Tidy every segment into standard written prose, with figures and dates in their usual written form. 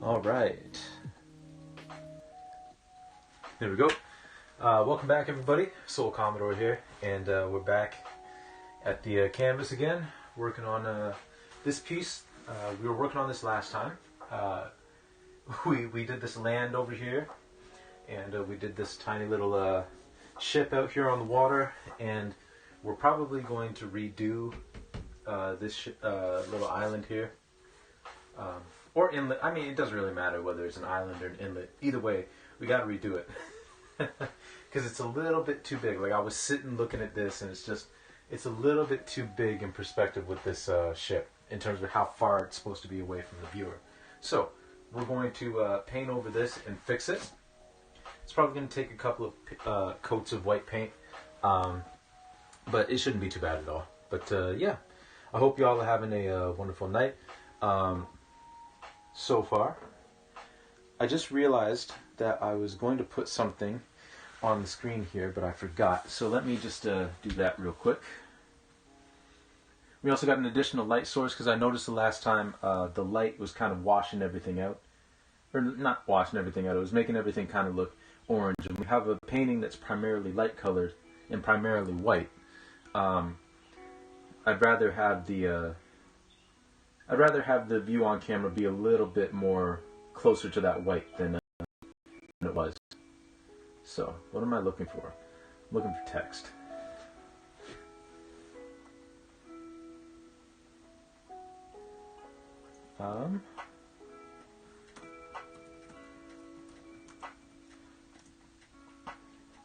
All right. There we go. Welcome back, everybody. Soul Commodore here, and we're back at the canvas again, working on this piece. We were working on this last time. We did this land over here, and we did this tiny little ship out here on the water, and we're probably going to redo this little island here. Or inlet. I mean, it doesn't really matter whether it's an island or an inlet. Either way, we got to redo it. Because it's a little bit too big. Like, I was sitting looking at this, and it's a little bit too big in perspective with this ship in terms of how far it's supposed to be away from the viewer. So, we're going to paint over this and fix it. It's probably going to take a couple of coats of white paint. But it shouldn't be too bad at all. But, yeah. I hope you all are having a wonderful night. So far, I just realized that I was going to put something on the screen here, but I forgot. So let me just do that real quick. We also got an additional light source because I noticed the last time the light was kind of washing everything out. Or not washing everything out, it was making everything kind of look orange. And we have a painting that's primarily light colored and primarily white. I'd rather have the view on camera be a little bit more closer to that white than it was. So, what am I looking for? I'm looking for text.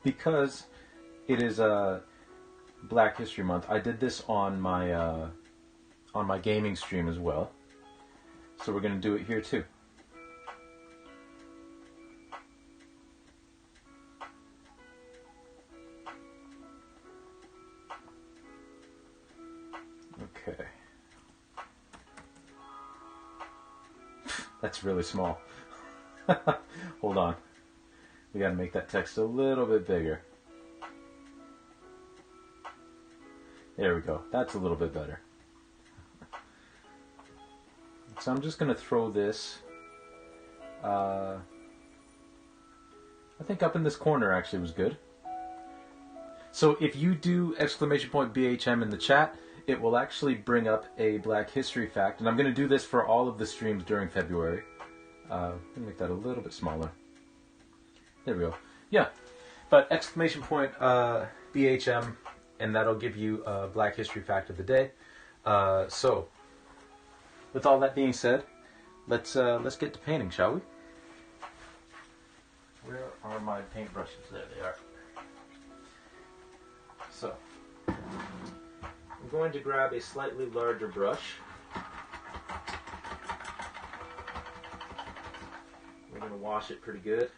Because it is Black History Month, I did this on my gaming stream as well. So we're going to do it here too. Okay. That's really small. Hold on. We got to make that text a little bit bigger. There we go. That's a little bit better. So I'm just going to throw this, I think up in this corner actually was good. So if you do !BHM in the chat, it will actually bring up a Black History fact. And I'm going to do this for all of the streams during February. I'm going to make that a little bit smaller. There we go. Yeah, but !BHM, and that'll give you a Black History fact of the day. So, with all that being said, let's get to painting, shall we? Where are my paintbrushes? There they are. So, I'm going to grab a slightly larger brush. We're going to wash it pretty good.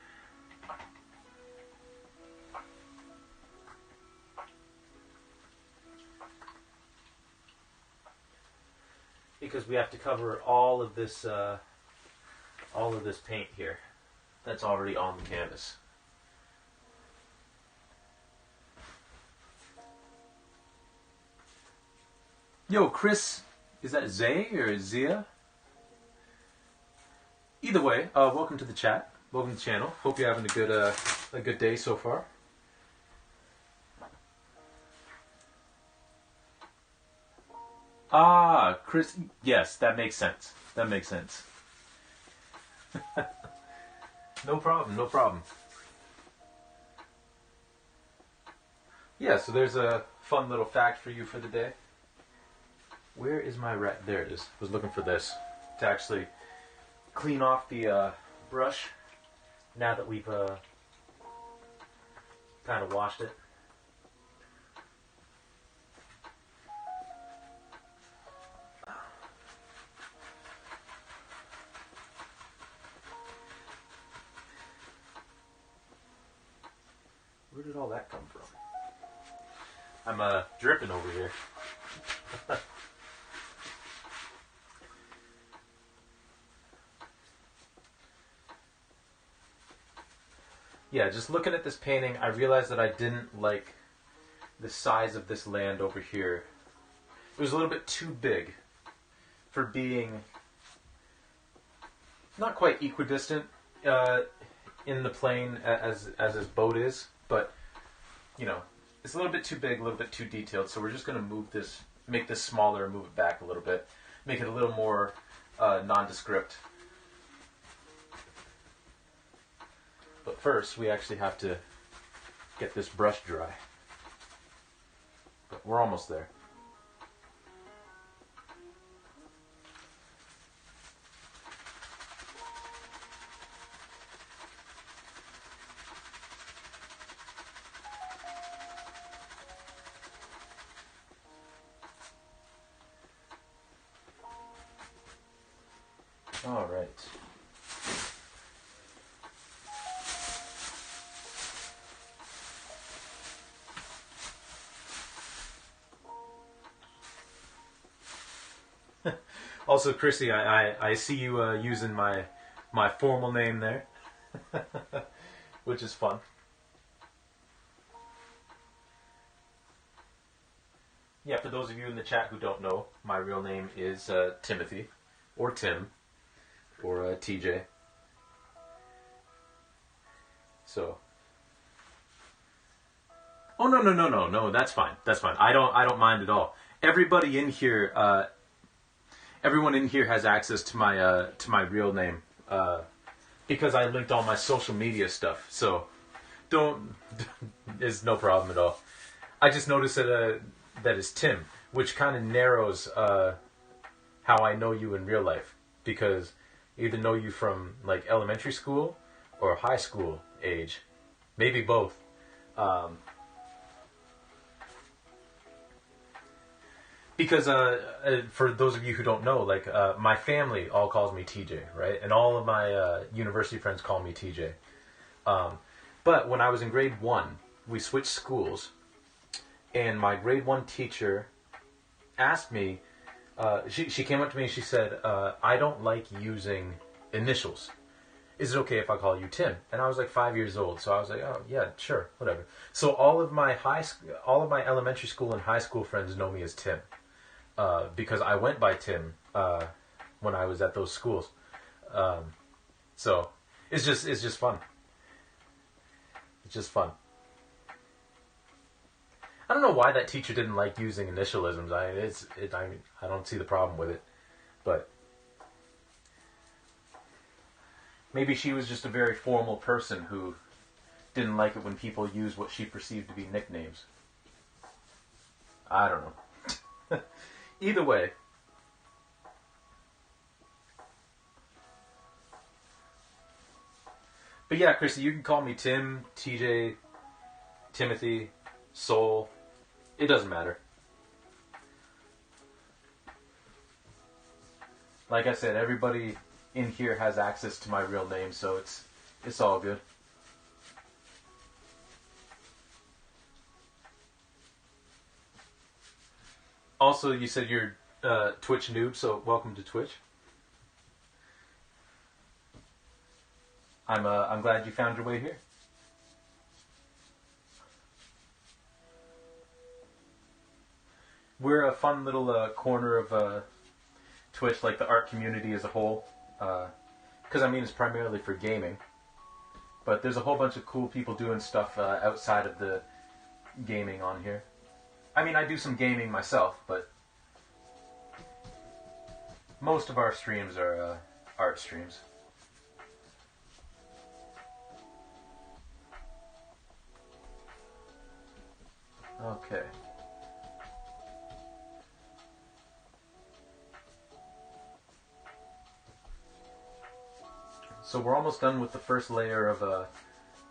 Because we have to cover all of this paint here that's already on the canvas. Yo, Chris, is that Zay or Zia? Either way, welcome to the chat. Welcome to the channel. Hope you're having a good day so far. Ah, Chris, yes, that makes sense. That makes sense. No problem, no problem. Yeah, so there's a fun little fact for you for the day. Where is my rat? There it is. I was looking for this to actually clean off the brush now that we've kind of washed it. Where did all that come from? I'm dripping over here. Yeah, just looking at this painting, I realized that I didn't like the size of this land over here. It was a little bit too big for being not quite equidistant in the plane as his boat is, but you know, it's a little bit too big, a little bit too detailed. So we're just going to make this smaller, move it back a little bit, make it a little more nondescript. But first, we actually have to get this brush dry. But we're almost there. All right. Also, Chrissy, I see you using my formal name there, which is fun. Yeah, for those of you in the chat who don't know, my real name is Timothy, or Tim, or TJ. So. Oh no, that's fine. That's fine. I don't mind at all. Everybody in here, everyone in here has access to my real name because I linked all my social media stuff. So is no problem at all. I just noticed that is Tim, which kind of narrows how I know you in real life, because I either know you from like elementary school or high school age, maybe both. Because for those of you who don't know, like my family all calls me TJ, right? And all of my university friends call me TJ. But when I was in grade 1, we switched schools, and my grade 1 teacher asked me, she came up to me and she said, I don't like using initials. Is it okay if I call you Tim? And I was like 5 years old, so I was like, oh yeah, sure, whatever. So all of my elementary school and high school friends know me as Tim, because I went by Tim when I was at those schools. So it's just fun. It's just fun. I don't know why that teacher didn't like using initialisms. I don't see the problem with it, but maybe she was just a very formal person who didn't like it when people use what she perceived to be nicknames. I don't know. Either way. But yeah, Chrissy, you can call me Tim, TJ, Timothy, Soul. It doesn't matter. Like I said, everybody in here has access to my real name, so it's all good. Also, you said you're Twitch noob, so welcome to Twitch. I'm glad you found your way here. We're a fun little corner of Twitch, like the art community as a whole. Because I mean, it's primarily for gaming. But there's a whole bunch of cool people doing stuff outside of the gaming on here. I mean, I do some gaming myself, but most of our streams are art streams. Okay. So we're almost done with the first layer of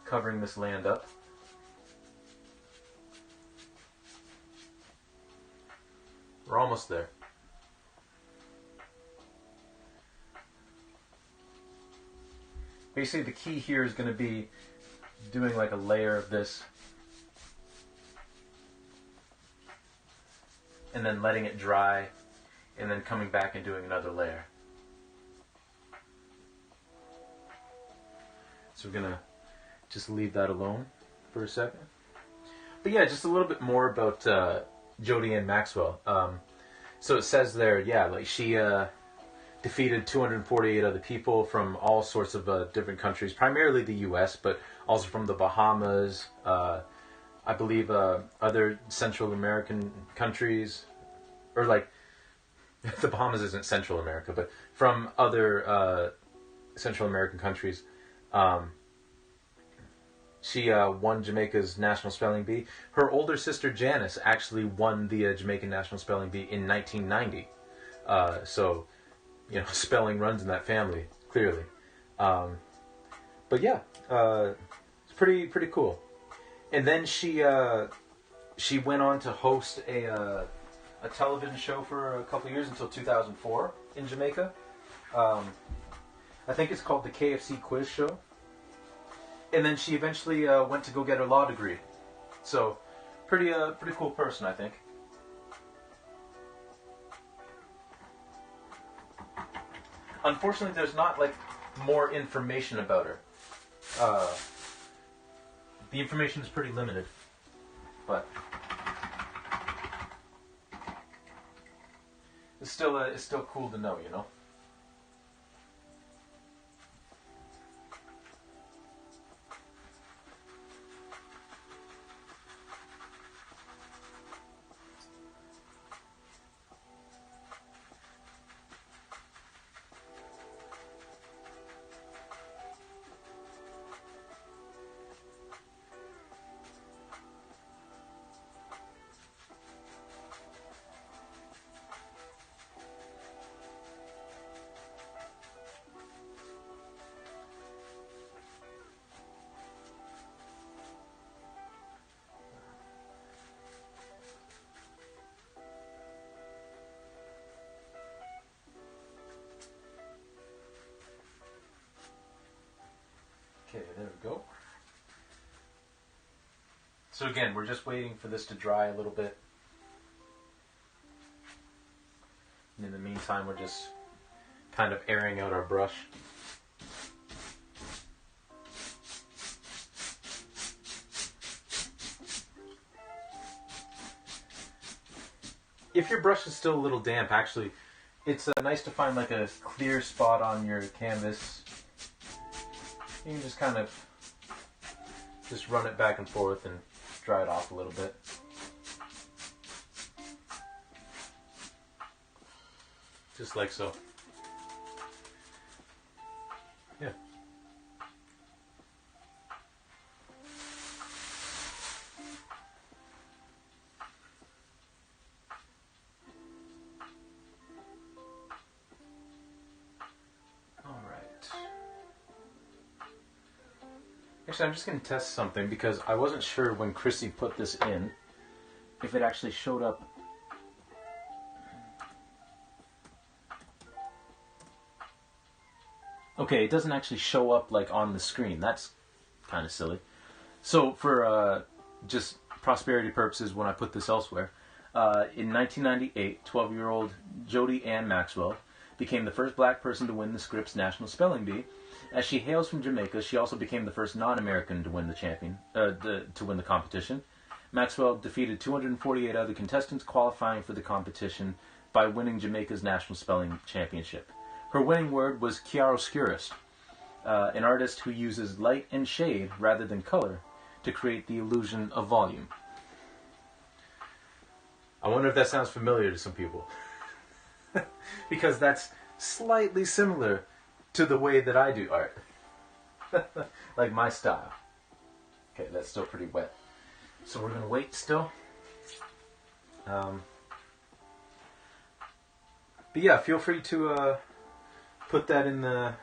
covering this land up. We're almost there. Basically, the key here is going to be doing like a layer of this, and then letting it dry, and then coming back and doing another layer. So we're going to just leave that alone for a second. But yeah, just a little bit more about Jodi Ann Maxwell. So it says there, yeah, like she defeated 248 other people from all sorts of different countries, primarily the U.S., but also from the Bahamas, I believe other Central American countries, or like, the Bahamas isn't Central America, but from other Central American countries. She won Jamaica's National Spelling Bee. Her older sister Janice actually won the Jamaican National Spelling Bee in 1990. So, you know, spelling runs in that family, clearly. But yeah, it's pretty cool. And then she went on to host a television show for a couple of years until 2004 in Jamaica. I think it's called the KFC Quiz Show. And then she eventually went to go get her law degree. So, pretty cool person, I think. Unfortunately, there's not like more information about her. The information is pretty limited, but it's still cool to know, you know. Okay, there we go. So again, we're just waiting for this to dry a little bit. And in the meantime, we're just kind of airing out our brush. If your brush is still a little damp, actually, it's nice to find like a clear spot on your canvas. You can just kind of just run it back and forth and dry it off a little bit. Just like so. Yeah. Actually, I'm just going to test something because I wasn't sure when Chrissy put this in if it actually showed up. Okay, it doesn't actually show up like on the screen. That's kind of silly. So for just prosperity purposes, when I put this elsewhere, in 1998, 12-year-old Jodi Ann Maxwell became the first black person to win the Scripps National Spelling Bee. As she hails from Jamaica, she also became the first non-American to win the competition. Maxwell defeated 248 other contestants qualifying for the competition by winning Jamaica's National Spelling Championship. Her winning word was chiaroscurist, an artist who uses light and shade rather than color to create the illusion of volume. I wonder if that sounds familiar to some people. Because that's slightly similar to the way that I do art. Like my style. Okay, that's still pretty wet. So we're going to wait still. But yeah, feel free to put that in the...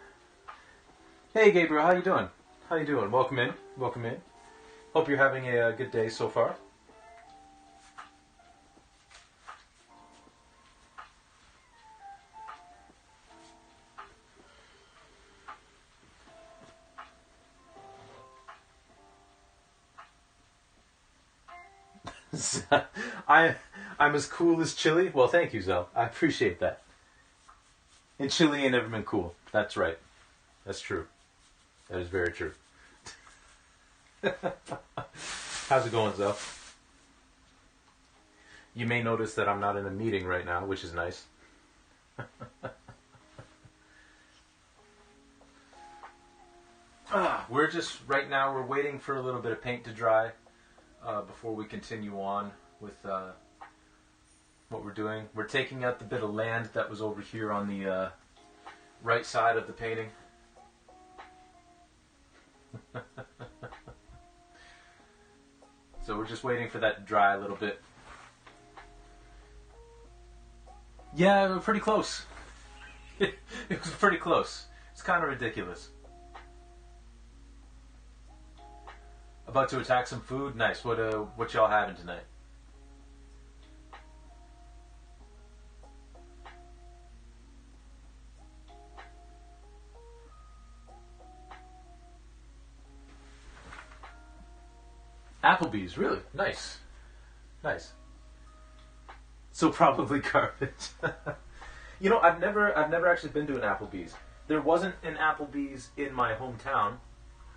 Hey Gabriel, how you doing? How you doing? Welcome in. Welcome in. Hope you're having a good day so far. I'm as cool as Chile. Well, thank you, Zell. I appreciate that. And Chile ain't never been cool. That's right. That's true. That is very true. How's it going, Zell? You may notice that I'm not in a meeting right now, which is nice. we're just, right now, we're waiting for a little bit of paint to dry before we continue on with what we're doing. We're taking out the bit of land that was over here on the right side of the painting. So we're just waiting for that to dry a little bit. Yeah, we're pretty close. It was pretty close. It's kind of ridiculous. About to attack some food? Nice. What y'all having tonight? Applebee's, really? Nice. Nice. So probably garbage. You know, I've never actually been to an Applebee's. There wasn't an Applebee's in my hometown,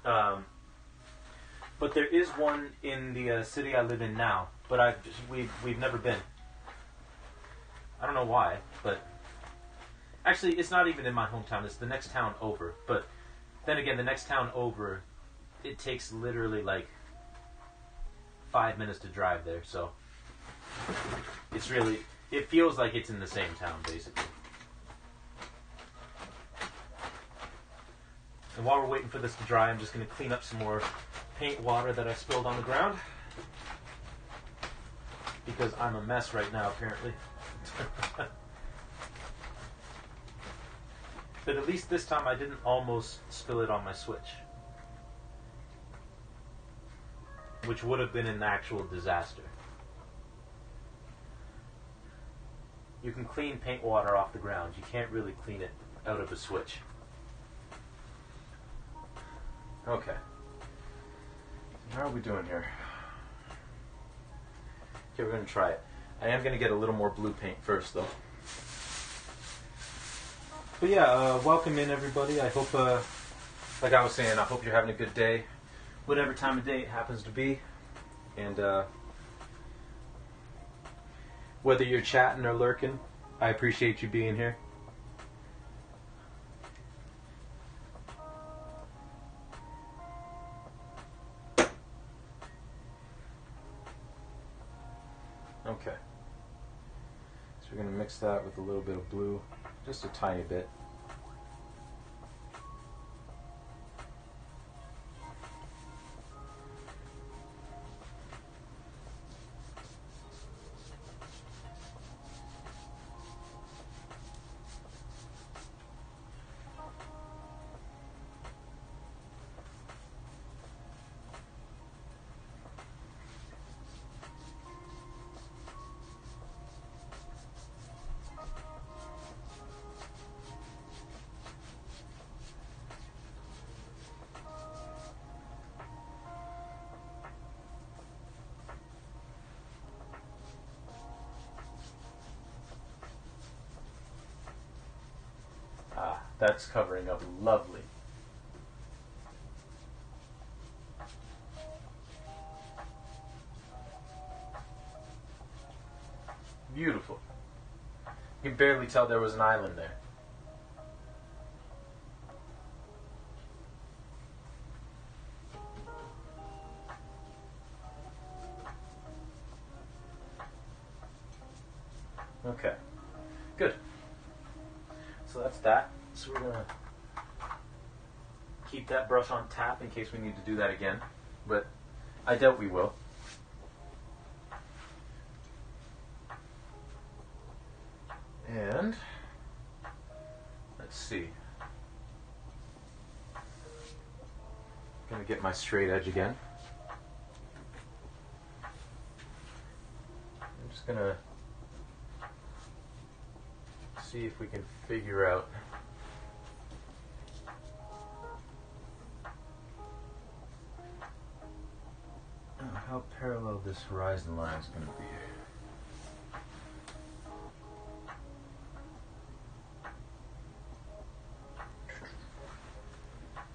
but there is one in the city I live in now. But we've never been. I don't know why, but actually, it's not even in my hometown. It's the next town over. But then again, the next town over, it takes literally like 5 minutes to drive there. So it's really, it feels like it's in the same town, basically. And while we're waiting for this to dry, I'm just going to clean up some more paint water that I spilled on the ground. Because I'm a mess right now, apparently. But at least this time I didn't almost spill it on my Switch. Which would have been an actual disaster. You can clean paint water off the ground. You can't really clean it out of a Switch. Okay. How are we doing here? Okay, we're going to try it. I am going to get a little more blue paint first, though. But yeah, welcome in, everybody. I hope, like I was saying, I hope you're having a good day. Whatever time of day it happens to be. And whether you're chatting or lurking, I appreciate you being here. Okay. So we're going to mix that with a little bit of blue, just a tiny bit. That's covering up lovely. Beautiful. You can barely tell there was an island there. Okay. Good. So that's that. So we're going to keep that brush on tap in case we need to do that again. But I doubt we will. And let's see. I'm going to get my straight edge again. I'm just going to see if we can figure out how parallel this horizon line is going to be.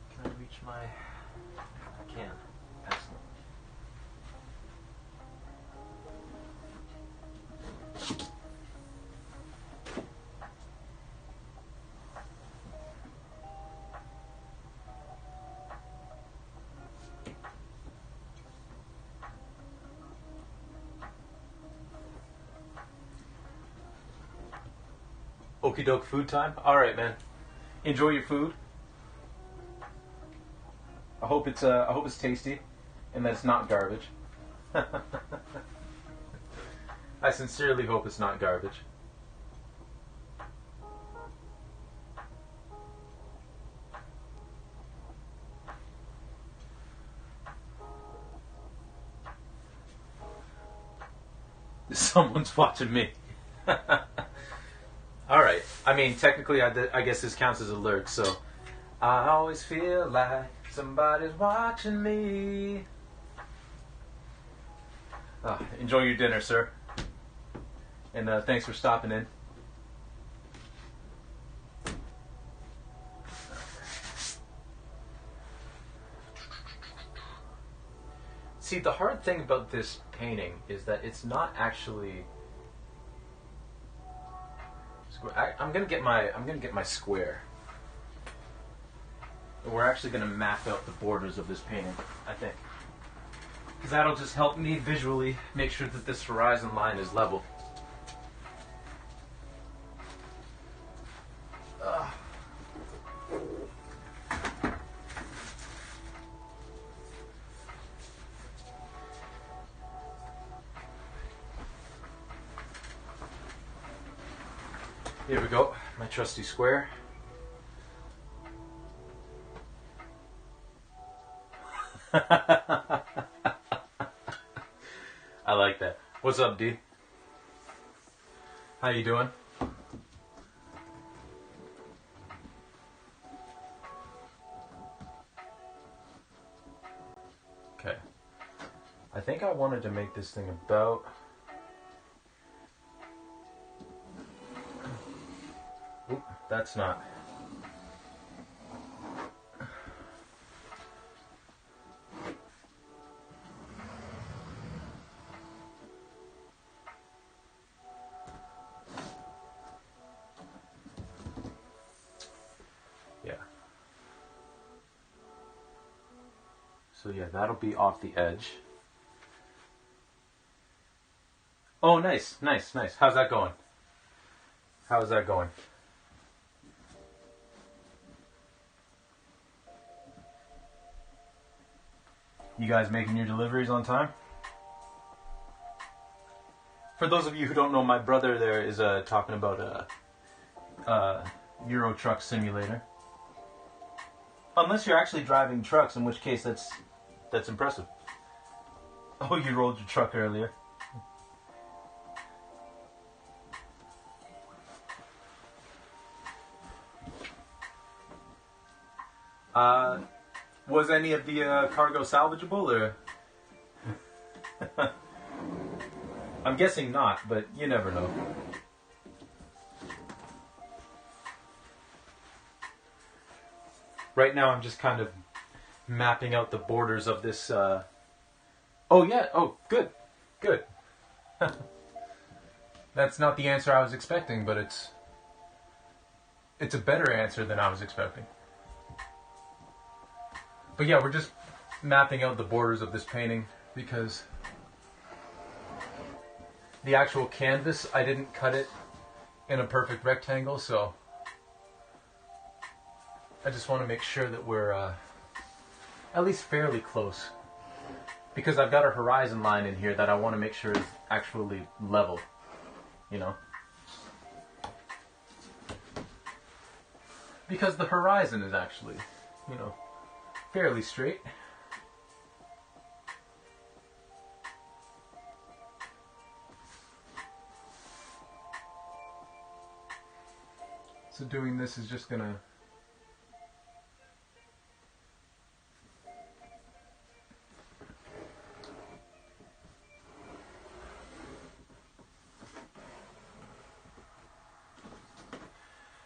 Can I reach my... I can. Excellent. Okie doke food time? Alright, man. Enjoy your food. I hope it's tasty and that it's not garbage. I sincerely hope it's not garbage. Someone's watching me. Alright. I mean, technically, I guess this counts as a lurk, so... I always feel like somebody's watching me. Enjoy your dinner, sir. And thanks for stopping in. See, the hard thing about this painting is that it's not actually... I'm gonna get my square. We're actually gonna map out the borders of this painting, I think. Because that'll just help me visually make sure that this horizon line is level. Here we go, my trusty square. I like that. What's up, D? How you doing? Okay. I think I wanted to make this thing about... Oop, that's not... Yeah. So yeah, that'll be off the edge. Oh, nice, nice, nice. How's that going? How's that going? You guys making your deliveries on time? For those of you who don't know, my brother there is talking about a Euro Truck Simulator. Unless you're actually driving trucks, in which case that's impressive. Oh, you rolled your truck earlier. Was any of the cargo salvageable, or? I'm guessing not, but you never know. Right now I'm just kind of mapping out the borders of this, Oh yeah, oh, good, good. That's not the answer I was expecting, but it's a better answer than I was expecting. But yeah, we're just mapping out the borders of this painting because the actual canvas, I didn't cut it in a perfect rectangle, so I just want to make sure that we're at least fairly close. Because I've got a horizon line in here that I want to make sure is actually level, you know? Because the horizon is actually, you know, fairly straight. So doing this is just gonna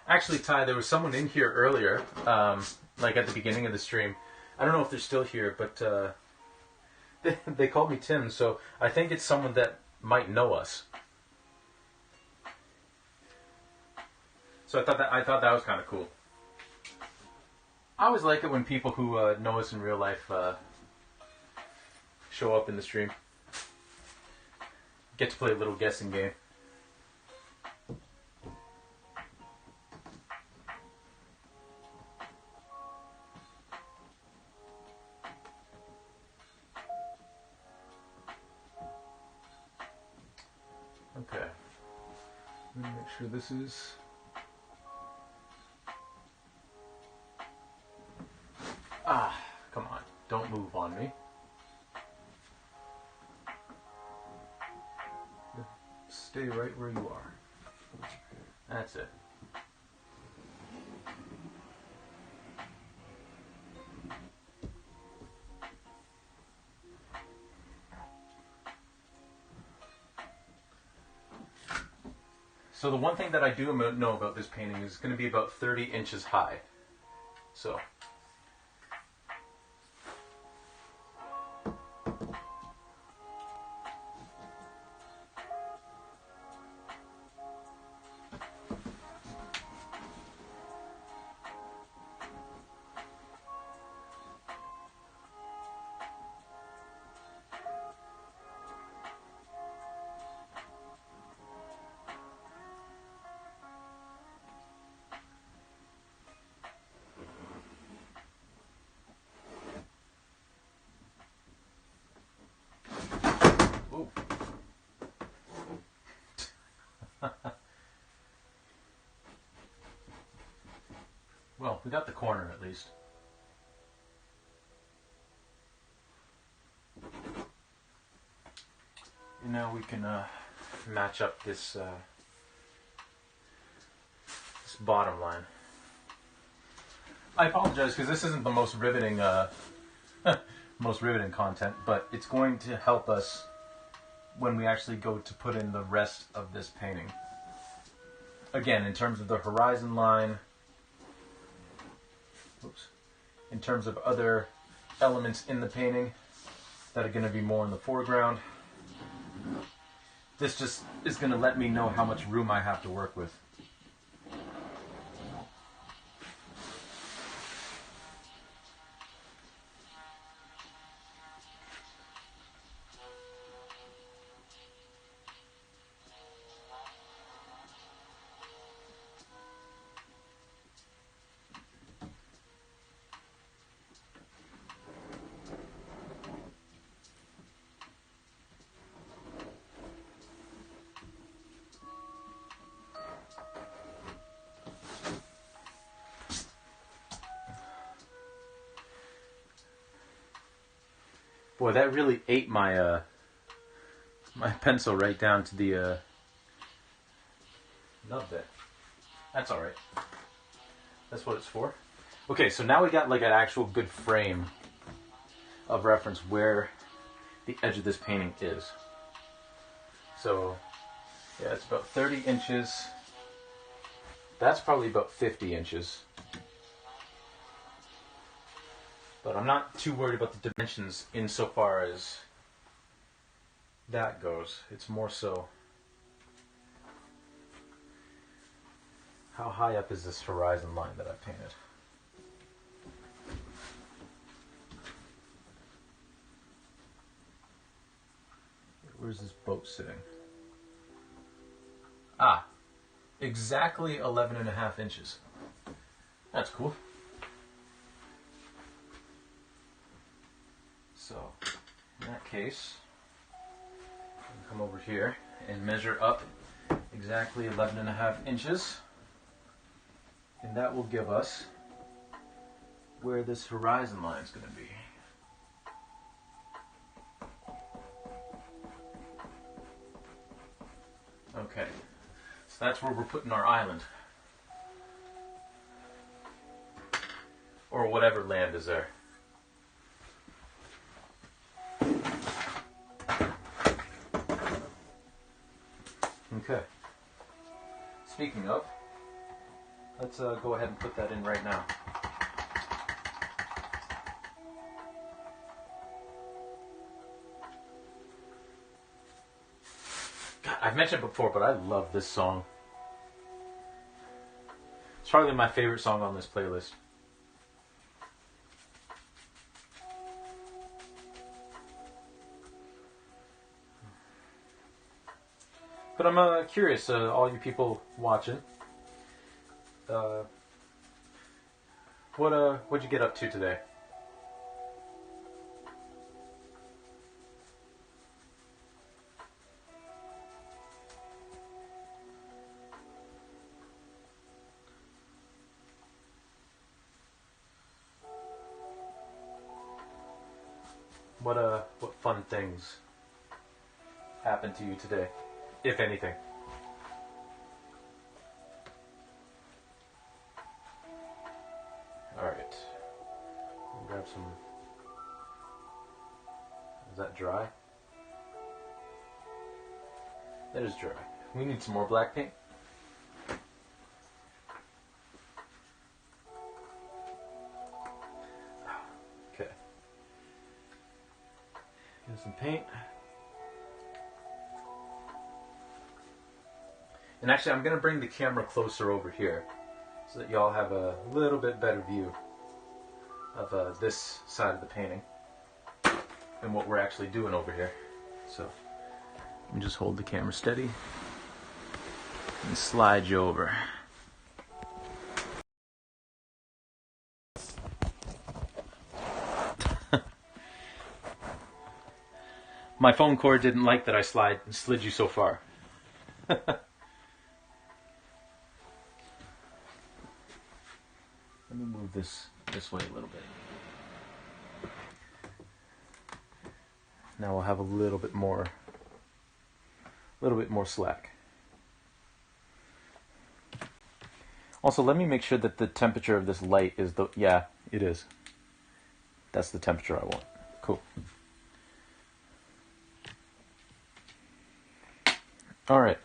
actually, Ty, there was someone in here earlier, like at the beginning of the stream. I don't know if they're still here, but they called me Tim, so I think it's someone that might know us. So I thought that was kind of cool. I always like it when people who know us in real life show up in the stream. Get to play a little guessing game. Okay. Let me make sure this is... Ah, come on. Don't move on me. Stay right where you are. That's it. So the one thing that I do know about this painting is it's going to be about 30 inches high. So... Well, we got the corner at least. And now we can match up this this bottom line. I apologize because this isn't the most riveting content, but it's going to help us when we actually go to put in the rest of this painting. Again, in terms of the horizon line, in terms of other elements in the painting that are going to be more in the foreground, this just is going to let me know how much room I have to work with. Boy, that really ate my my pencil right down to the nub bit. That's alright. That's what it's for. Okay, so now we got like an actual good frame of reference where the edge of this painting is. So, yeah, it's about 30 inches. That's probably about 50 inches. But I'm not too worried about the dimensions insofar as that goes. It's more so, how high up is this horizon line that I've painted? Where's this boat sitting? Ah, exactly 11.5 inches. That's cool. So, in that case, I can come over here and measure up exactly 11.5 inches. And that will give us where this horizon line is going to be. Okay, so that's where we're putting our island. Or whatever land is there. Okay. Speaking of, let's go ahead and put that in right now. God, I've mentioned it before, but I love this song. It's probably my favorite song on this playlist. But I'm curious, all you people watching, what'd you get up to today? what fun things happened to you today, if anything? All right. Grab some. Is that dry? That is dry. We need some more black paint. Okay. Get some paint. And actually, I'm going to bring the camera closer over here so that y'all have a little bit better view of this side of the painting and what we're actually doing over here. So, let me just hold the camera steady and slide you over. My phone cord didn't like that I slid you so far. Let me move this way a little bit. Now we'll have a little bit more slack. Also, let me make sure that the temperature of this light is yeah, it is. That's the temperature I want. Cool. All right.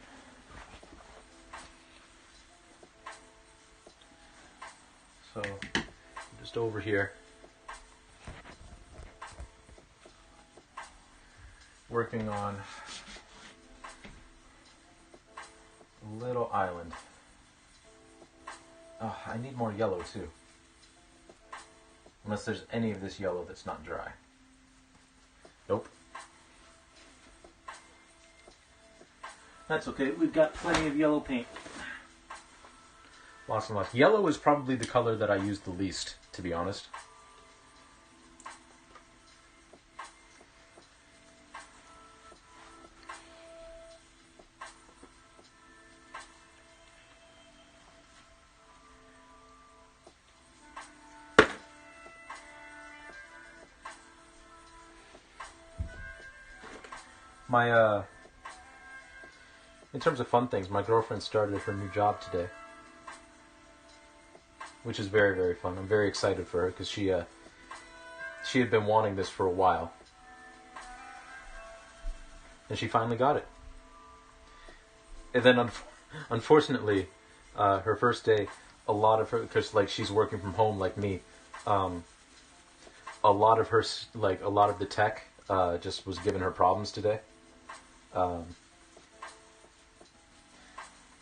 So, just over here, working on a little island. Oh, I need more yellow too. Unless there's any of this yellow that's not dry. Nope. That's okay, we've got plenty of yellow paint. Lots and lots. Yellow is probably the color that I use the least, to be honest. In terms of fun things, my girlfriend started her new job today, which is very, very fun. I'm very excited for her because she had been wanting this for a while, and she finally got it. And then, unfortunately, her first day, a lot of her, because like she's working from home like me, a lot of the tech just was giving her problems today.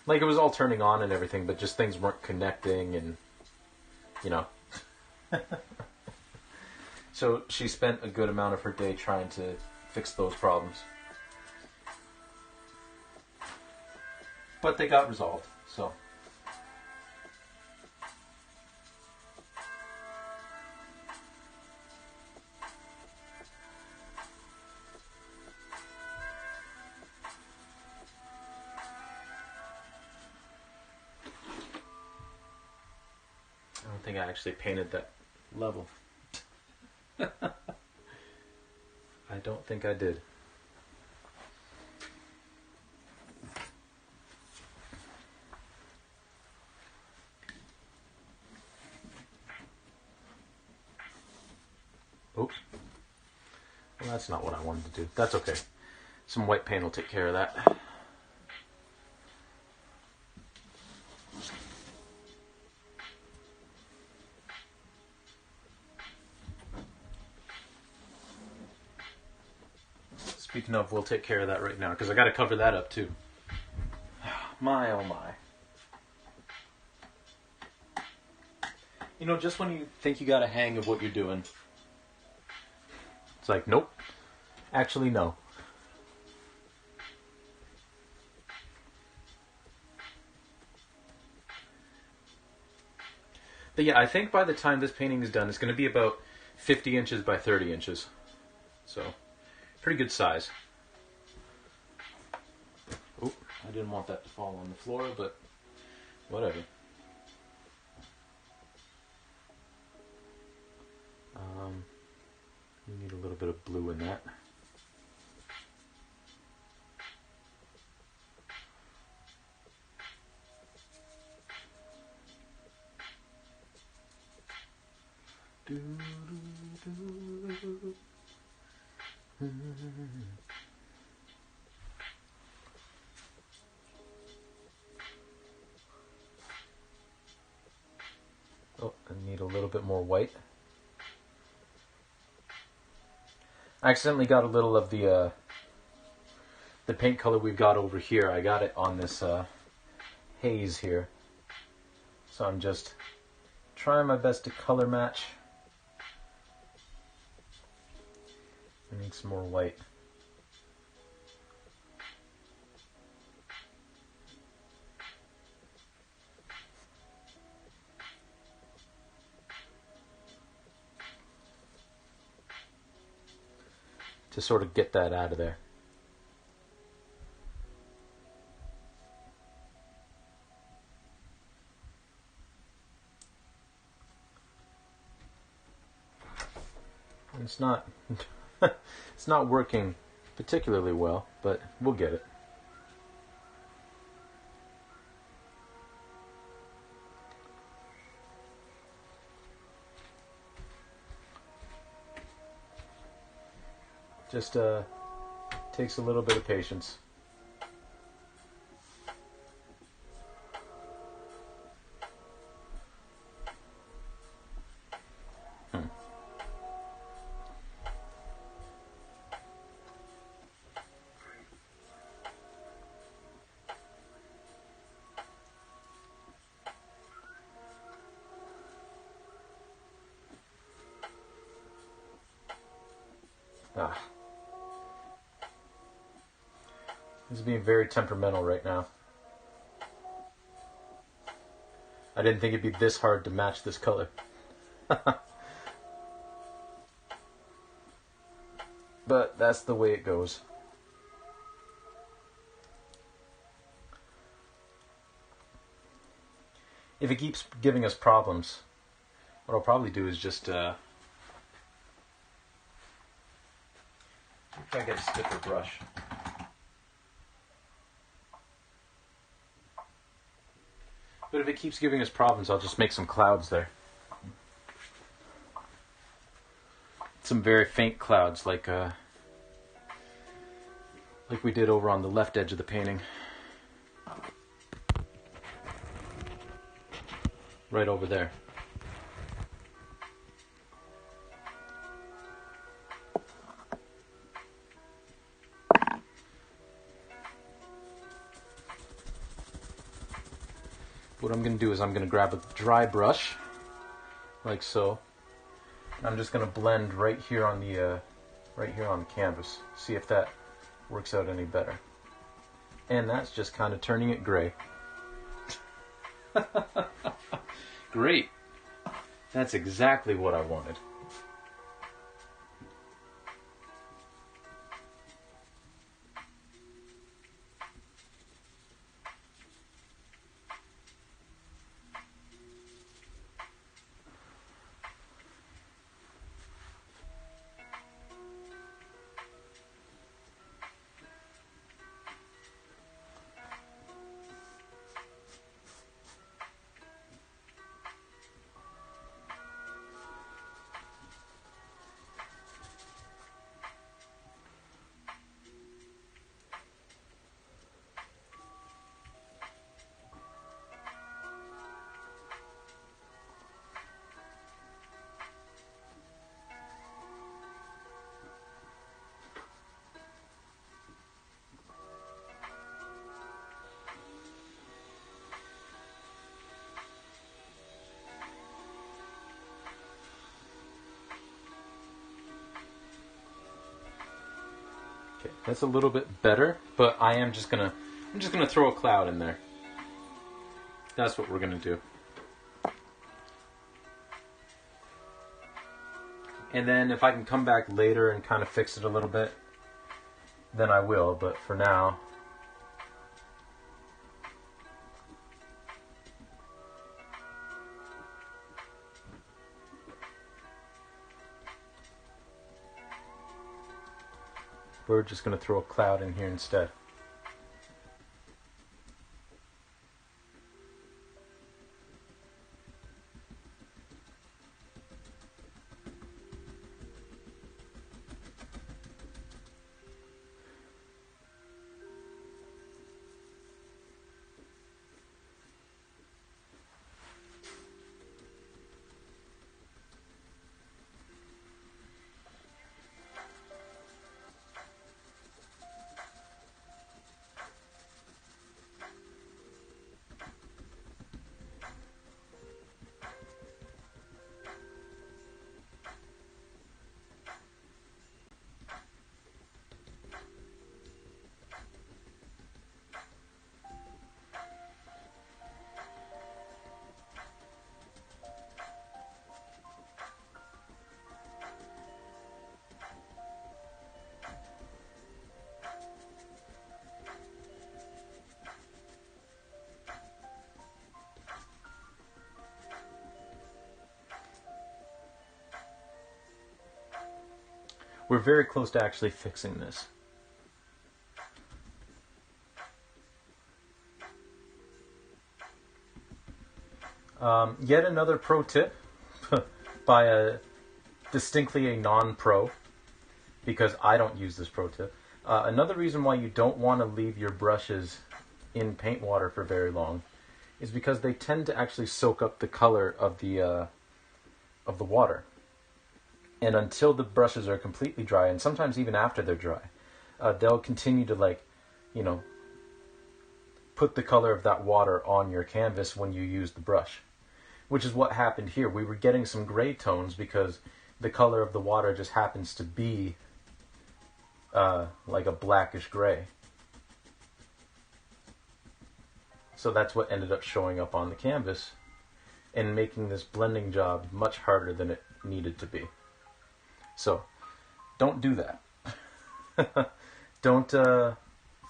Like it was all turning on and everything, but just things weren't connecting and, you know. So she spent a good amount of her day trying to fix those problems. But they got resolved, so. I don't think I actually painted that level. I don't think I did. Oops. Well, that's not what I wanted to do. That's okay. Some white paint will take care of that. Speaking of, we'll take care of that right now, because I got to cover that up too. My, oh my. You know, just when you think you got a hang of what you're doing, it's like, nope. Actually, no. But yeah, I think by the time this painting is done, it's going to be about 50 inches by 30 inches. So, pretty good size. Oh, I didn't want that to fall on the floor, but whatever. You need a little little bit of blue in that. Oh, I need a little bit more white. I accidentally got a little of the paint color we've got over here. I got it on this haze here. So I'm just trying my best to color match. I need some more white. To sort of get that out of there. And it's not it's not working particularly well, but we'll get it. Just takes a little bit of patience. Ah. He's being very temperamental right now. I didn't think it'd be this hard to match this color. But that's the way it goes. If it keeps giving us problems, what I'll probably do is just try to get a stiffer brush. But if it keeps giving us problems, I'll just make some clouds there. Some very faint clouds, like we did over on the left edge of the painting. Right over there. What I'm going to do is I'm going to grab a dry brush, like so. And I'm just going to blend right here on the canvas. See if that works out any better. And that's just kind of turning it gray. Great. That's exactly what I wanted. Okay, that's a little bit better, but I'm just gonna throw a cloud in there. That's what we're gonna do. And then if I can come back later and kind of fix it a little bit, then I will, but for now, We're just going to throw a cloud in here instead. We're very close to actually fixing this. Yet another pro tip by distinctly a non-pro, because I don't use this pro tip. Another reason why you don't want to leave your brushes in paint water for very long is because they tend to actually soak up the color of the water. And until the brushes are completely dry, and sometimes even after they're dry, they'll continue to put the color of that water on your canvas when you use the brush. Which is what happened here. We were getting some gray tones because the color of the water just happens to be like a blackish gray. So that's what ended up showing up on the canvas and making this blending job much harder than it needed to be. So, don't do that. Don't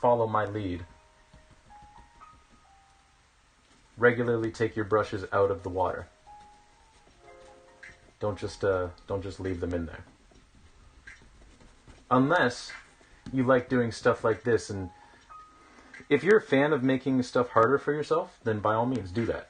follow my lead. Regularly take your brushes out of the water. Don't just leave them in there. Unless you like doing stuff like this, and if you're a fan of making stuff harder for yourself, then by all means do that.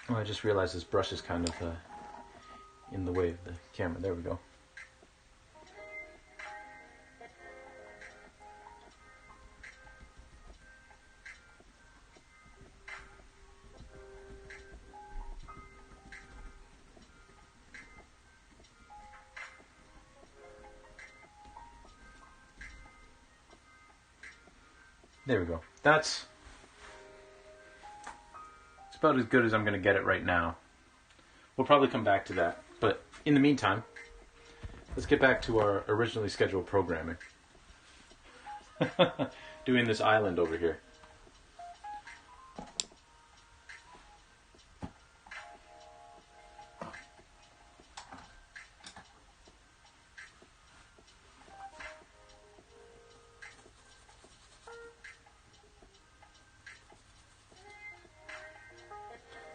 Oh, I just realized this brush is kind of in the way of the camera. There we go. There we go. It's about as good as I'm going to get it right now. We'll probably come back to that. But in the meantime, let's get back to our originally scheduled programming. Doing this island over here.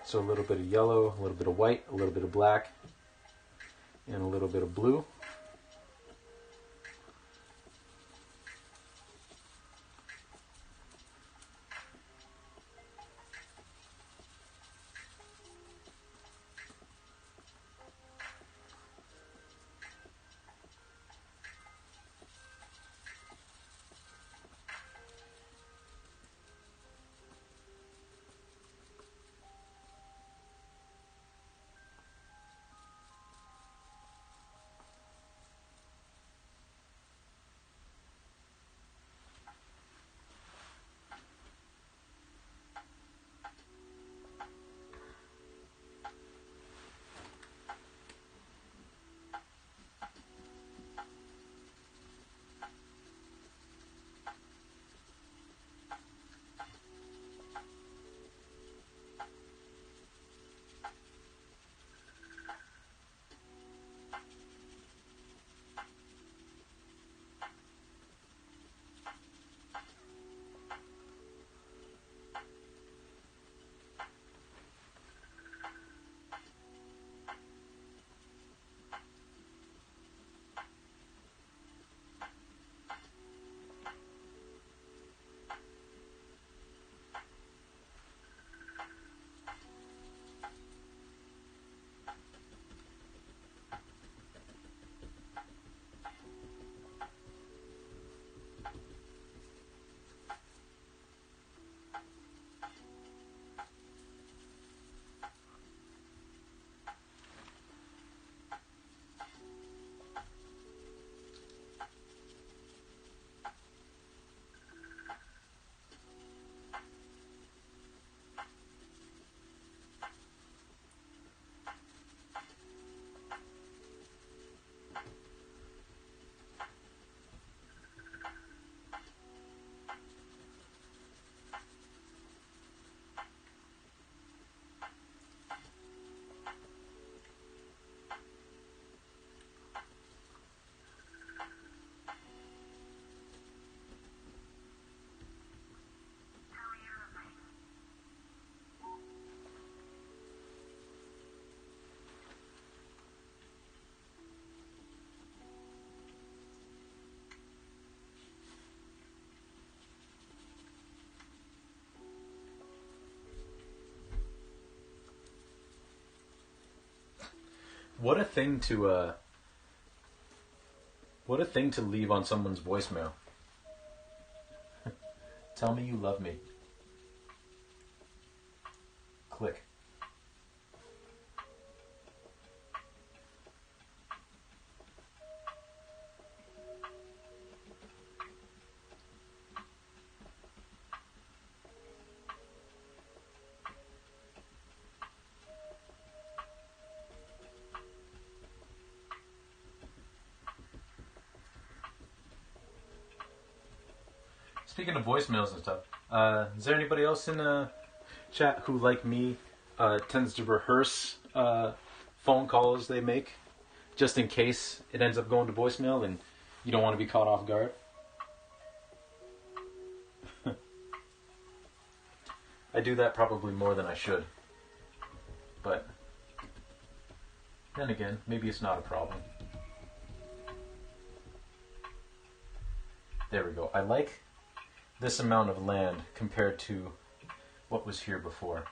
So a little bit of yellow, a little bit of white, a little bit of black, and a little bit of blue. What a thing to what a thing to leave on someone's voicemail. Tell me you love me. Click. Speaking of voicemails and stuff, is there anybody else in chat who, like me, tends to rehearse phone calls they make just in case it ends up going to voicemail and you don't want to be caught off guard? I do that probably more than I should. But then again, maybe it's not a problem. There we go. I like this amount of land compared to what was here before.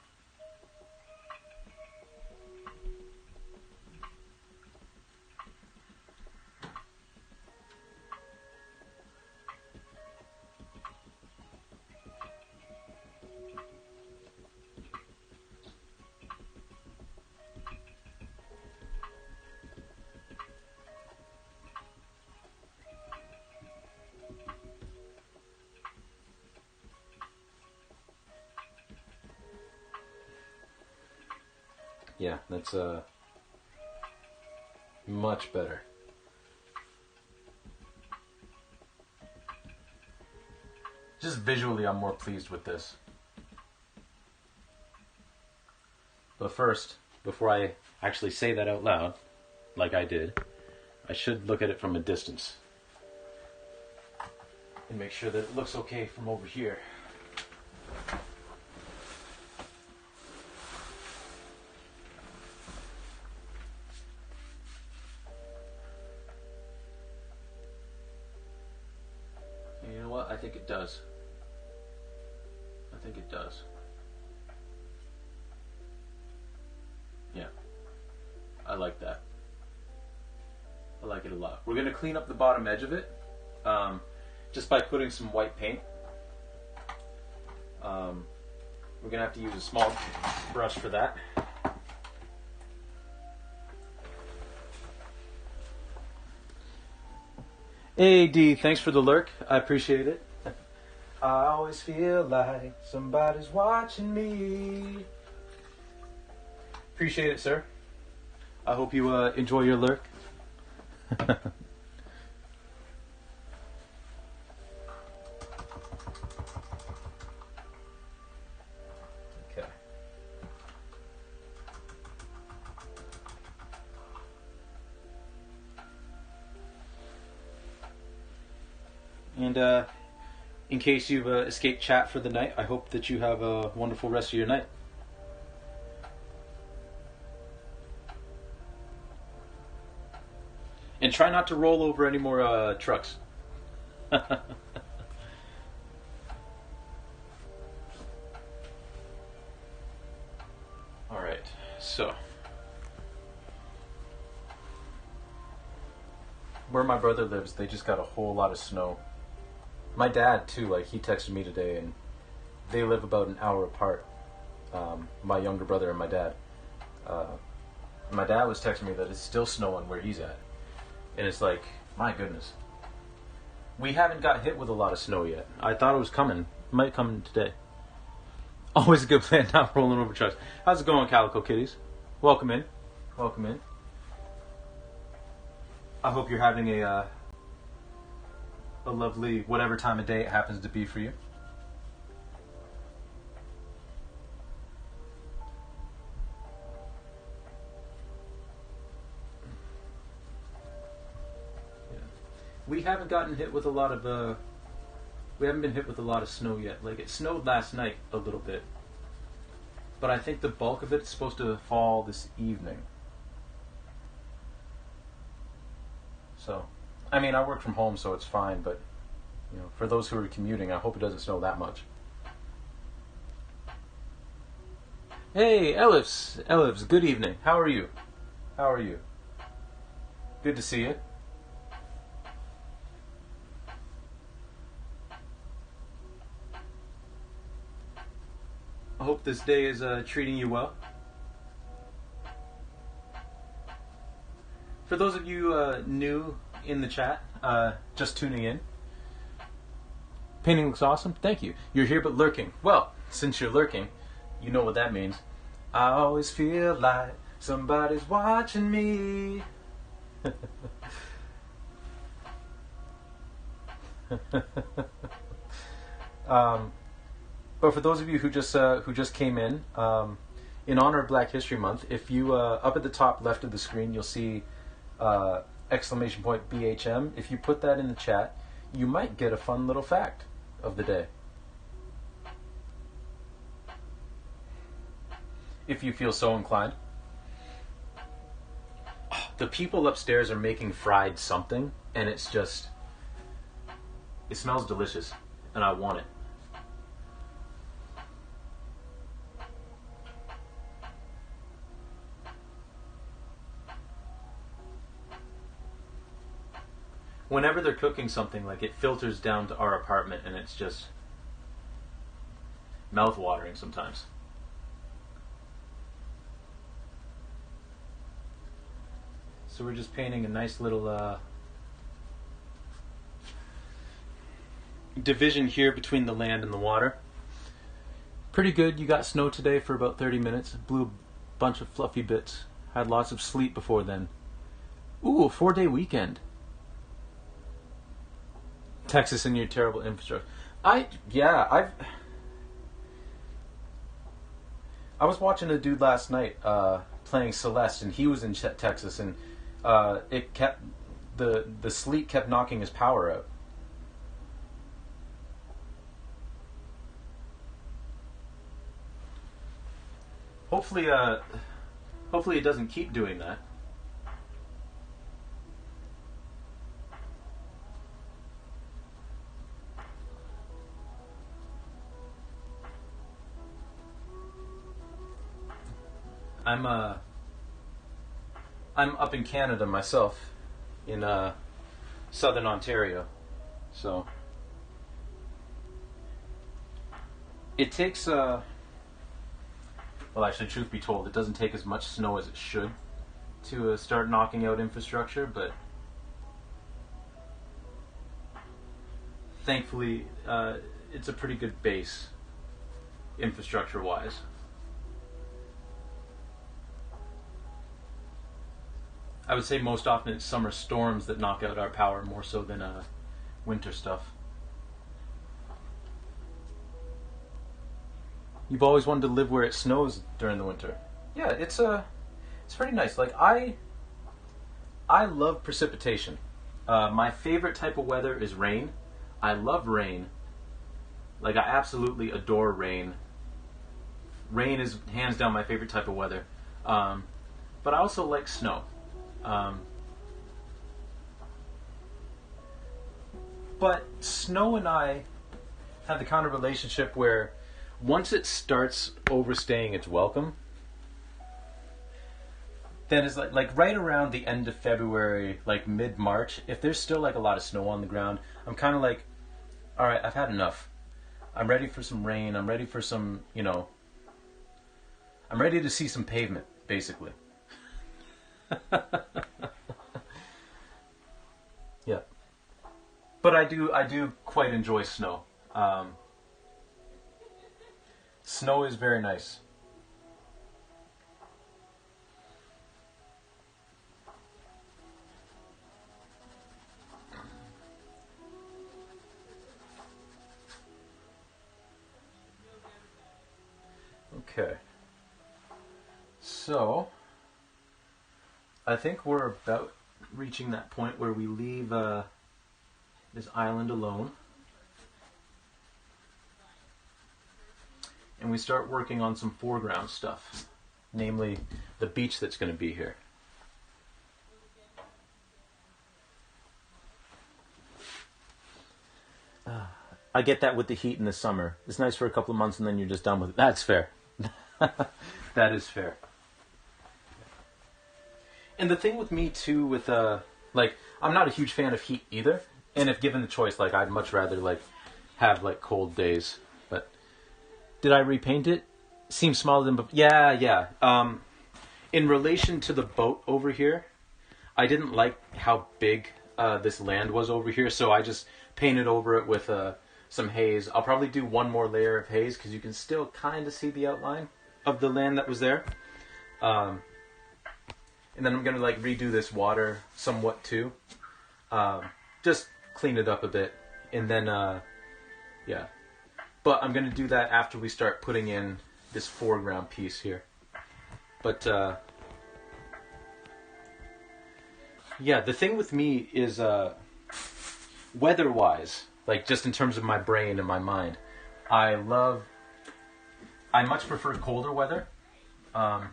Yeah, that's much better. Just visually, I'm more pleased with this. But first, before I actually say that out loud, like I did, I should look at it from a distance and make sure that it looks okay from over here. You know what? I think it does. I think it does. Yeah. I like that. I like it a lot. We're going to clean up the bottom edge of it just by putting some white paint. We're going to have to use a small brush for that. Hey D, thanks for the lurk. I appreciate it. I always feel like somebody's watching me. Appreciate it, sir. I hope you enjoy your lurk. Okay. And in case you've escaped chat for the night, I hope that you have a wonderful rest of your night. And try not to roll over any more trucks. Alright, so. Where my brother lives, they just got a whole lot of snow. My dad, too, like, he texted me today, and they live about an hour apart. My younger brother and my dad. My dad was texting me that it's still snowing where he's at. And it's like, my goodness. We haven't got hit with a lot of snow yet. I thought it was coming. It might come today. Always a good plan, not rolling over trucks. How's it going, Calico Kitties? Welcome in. Welcome in. I hope you're having a lovely whatever time of day it happens to be for you. We haven't gotten hit with a lot of we haven't been hit with a lot of snow yet. Like, it snowed last night a little bit, but I think the bulk of it's supposed to fall this evening. So, I mean, I work from home, so it's fine, but you know, for those who are commuting, I hope it doesn't snow that much. Hey, Elifs, good evening. How are you? How are you? Good to see you. I hope this day is treating you well. For those of you new in the chat, just tuning in, painting looks awesome. Thank you. You're here but lurking. Well, since you're lurking, you know what that means. I always feel like somebody's watching me. But for those of you who just came in honor of Black History Month, if you up at the top left of the screen, you'll see exclamation point BHM. If you put that in the chat, you might get a fun little fact of the day. If you feel so inclined. The people upstairs are making fried something, and it smells delicious, and I want it. Whenever they're cooking something, like, it filters down to our apartment, and it's just mouth-watering sometimes. So we're just painting a nice little division here between the land and the water. Pretty good. You got snow today for about 30 minutes. Blew a bunch of fluffy bits. Had lots of sleet before then. Ooh, a 4-day weekend. Texas and your terrible infrastructure. I was watching a dude last night playing Celeste, and he was in Texas, and it kept the sleet kept knocking his power out. Hopefully it doesn't keep doing that. I'm up in Canada myself, in southern Ontario, so it takes well, actually, truth be told, it doesn't take as much snow as it should to start knocking out infrastructure, but thankfully it's a pretty good base infrastructure wise. I would say most often it's summer storms that knock out our power more so than winter stuff. You've always wanted to live where it snows during the winter. Yeah, it's pretty nice. Like, I love precipitation. My favorite type of weather is rain. I love rain. Like, I absolutely adore rain. Rain is hands down my favorite type of weather. But I also like snow. But snow and I have the kind of relationship where once it starts overstaying its welcome, then it's like right around the end of February, like mid-March, if there's still like a lot of snow on the ground, I'm kind of like, all right, I've had enough. I'm ready for some rain. I'm ready for some, I'm ready to see some pavement, basically. Yeah, but I do quite enjoy snow. Snow is very nice. Okay, so I think we're about reaching that point where we leave this island alone and we start working on some foreground stuff, namely the beach that's going to be here. I get that with the heat in the summer. It's nice for a couple of months and then you're just done with it. That's fair. That is fair. And the thing with me too, with Like, I'm not a huge fan of heat either. And if given the choice, like, I'd much rather, like, have, like, cold days. But did I repaint it? Seems smaller than before. Yeah. In relation to the boat over here, I didn't like how big this land was over here, so I just painted over it with some haze. I'll probably do one more layer of haze because you can still kind of see the outline of the land that was there. And then I'm going to like redo this water somewhat too. Just clean it up a bit. And then, yeah. But I'm going to do that after we start putting in this foreground piece here. But, yeah, the thing with me is, weather-wise, like just in terms of my brain and my mind, I much prefer colder weather, or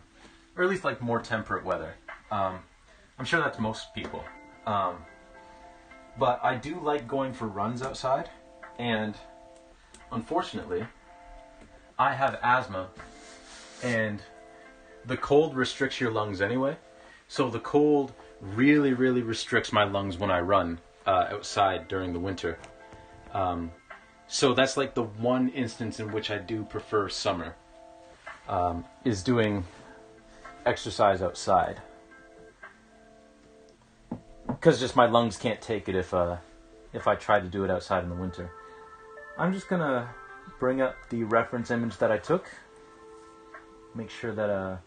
at least like more temperate weather. I'm sure that's most people. But I do like going for runs outside, and unfortunately, I have asthma, and the cold restricts your lungs anyway. So the cold really, really restricts my lungs when I run outside during the winter. So that's like the one instance in which I do prefer summer, is doing exercise outside. Because just my lungs can't take it if I try to do it outside in the winter. I'm just going to bring up the reference image that I took. Make sure that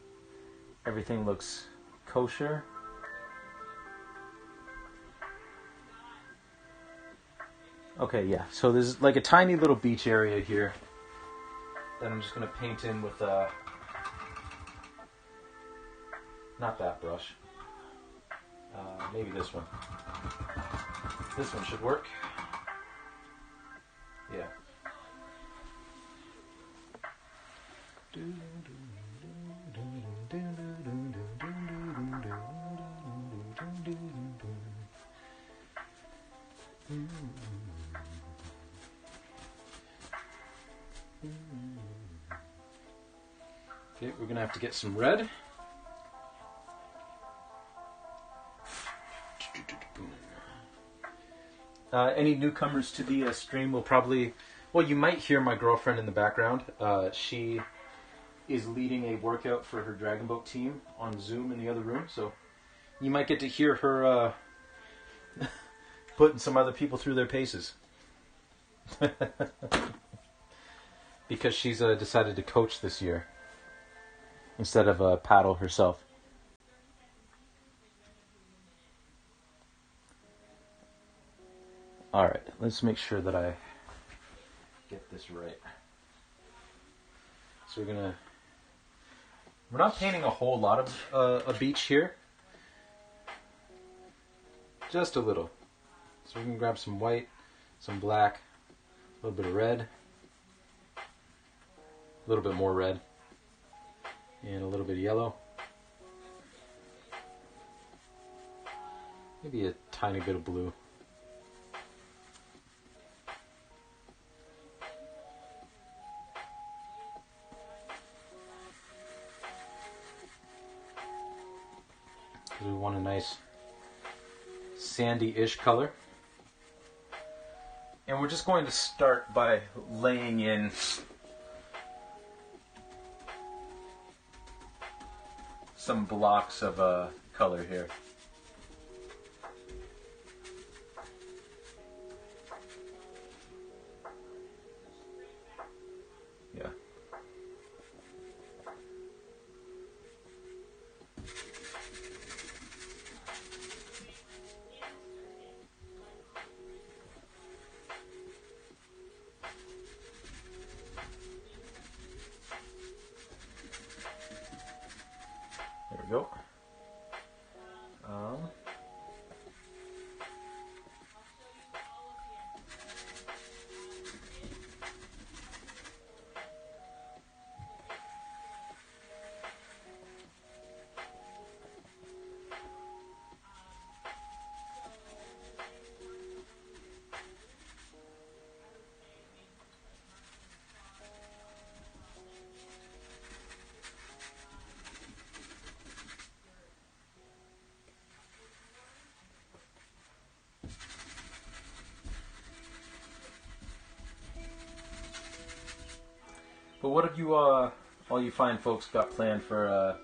everything looks kosher. Okay, yeah, so there's like a tiny little beach area here that I'm just going to paint in with, not that brush, maybe this one. This one should work. Yeah. Okay, we're gonna have to get some red. Any newcomers to the stream will probably, well, you might hear my girlfriend in the background. She is leading a workout for her Dragon Boat team on Zoom in the other room, so you might get to hear her putting some other people through their paces. Because she's decided to coach this year instead of paddle herself. Alright, let's make sure that I get this right. So we're not painting a whole lot of a beach here. Just a little. So we can grab some white, some black, a little bit of red, a little bit more red, and a little bit of yellow. Maybe a tiny bit of blue. We want a nice sandy-ish color. And we're just going to start by laying in some blocks of color here. Yeah. There we go. But what have you, all you fine folks got planned for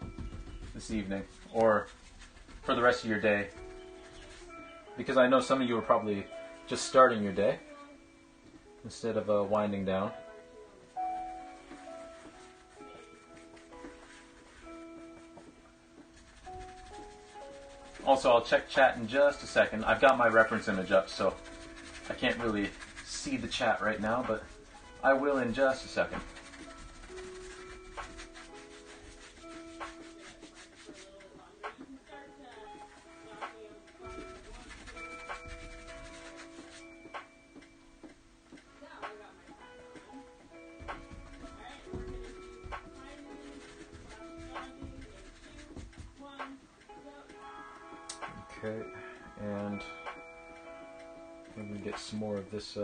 this evening? Or for the rest of your day? Because I know some of you are probably just starting your day instead of winding down. Also, I'll check chat in just a second. I've got my reference image up, so I can't really see the chat right now, but I will in just a second. Okay, and I'm going to get some more of this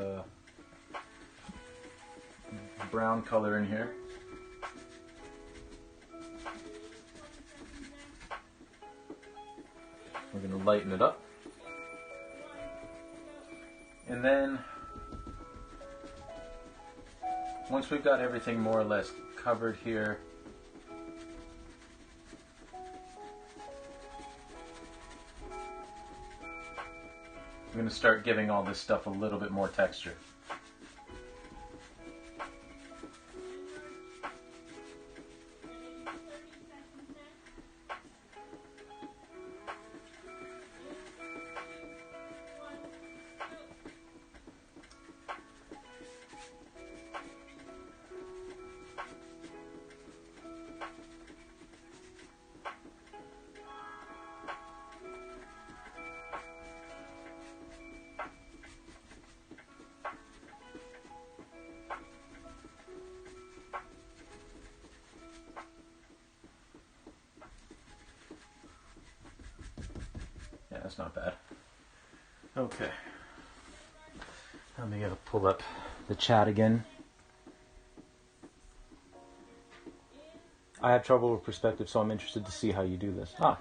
brown color in here. We're going to lighten it up. And then, once we've got everything more or less covered here, I'm going to start giving all this stuff a little bit more texture. Yeah, that's not bad. Okay. Let me pull up the chat again. I have trouble with perspective, so I'm interested to see how you do this. Ah.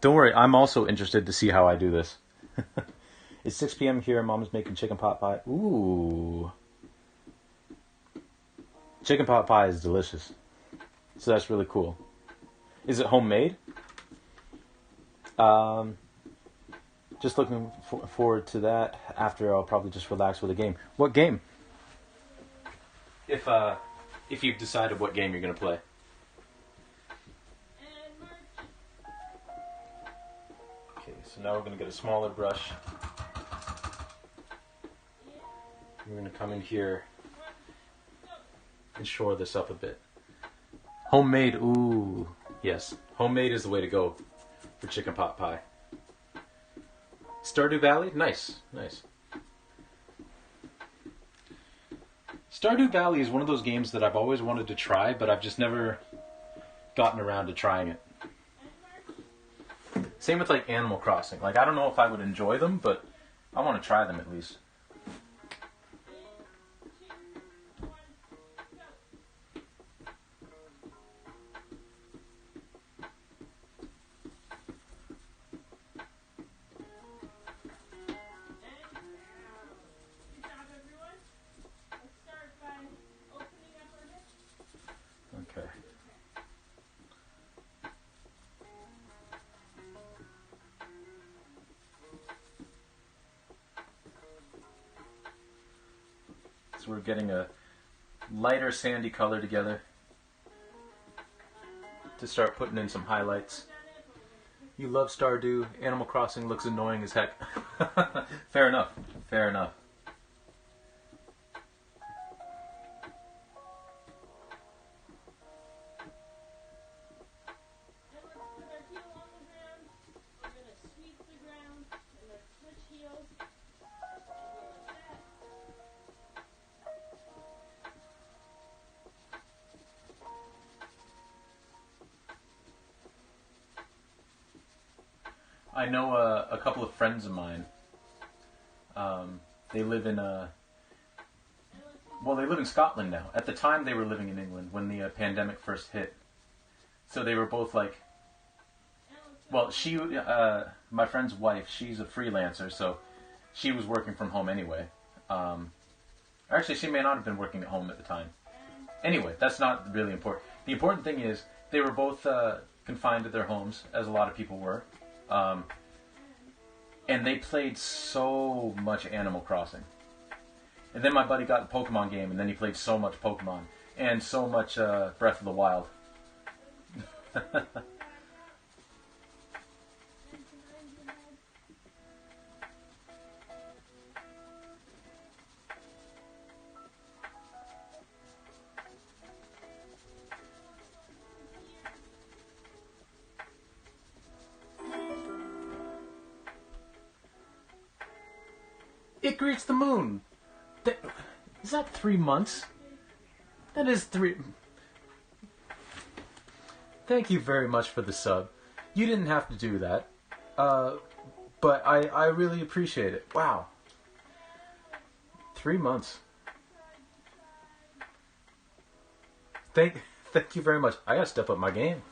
Don't worry, I'm also interested to see how I do this. It's 6 p.m. here, Mom's making chicken pot pie. Ooh. Chicken pot pie is delicious. So that's really cool. Is it homemade? Just looking forward to that. After, I'll probably just relax with a game. What game? If you've decided what game you're going to play. Okay, so now we're going to get a smaller brush. We're going to come in here and shore this up a bit. Homemade, ooh. Yes, homemade is the way to go for chicken pot pie. Stardew Valley? Nice, nice. Stardew Valley is one of those games that I've always wanted to try, but I've just never gotten around to trying it. Same with like Animal Crossing. Like, I don't know if I would enjoy them, but I want to try them at least. Okay. So we're getting a lighter sandy color together to start putting in some highlights. You love Stardew. Animal Crossing looks annoying as heck. Fair enough. Fair enough. I know a couple of friends of mine. They live in well, they live in Scotland now. At the time, they were living in England when the pandemic first hit. So they were both like, well, she, my friend's wife, she's a freelancer, so she was working from home anyway. Actually, she may not have been working at home at the time. Anyway, that's not really important. The important thing is they were both confined to their homes, as a lot of people were. And they played so much Animal Crossing. And then my buddy got the Pokemon game, and then he played so much Pokemon. And so much Breath of the Wild. It greets the moon. Is that 3 months? That is 3... Thank you very much for the sub. You didn't have to do that. But I really appreciate it. Wow. 3 months. Thank you very much. I gotta step up my game.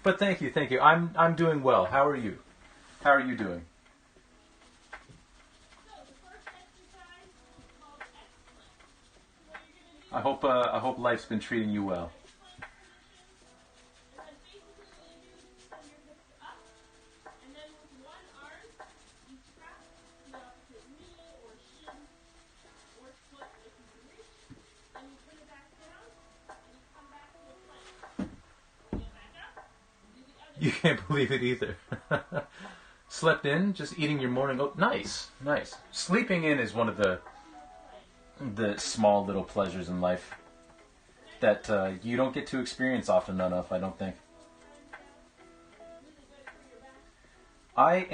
But thank you. I'm doing well. How are you? How are you doing? I hope life's been treating you well. You can't believe it either. Slept in, just eating your morning oat. Nice. Sleeping in is one of the small little pleasures in life that you don't get to experience often enough, I don't think. I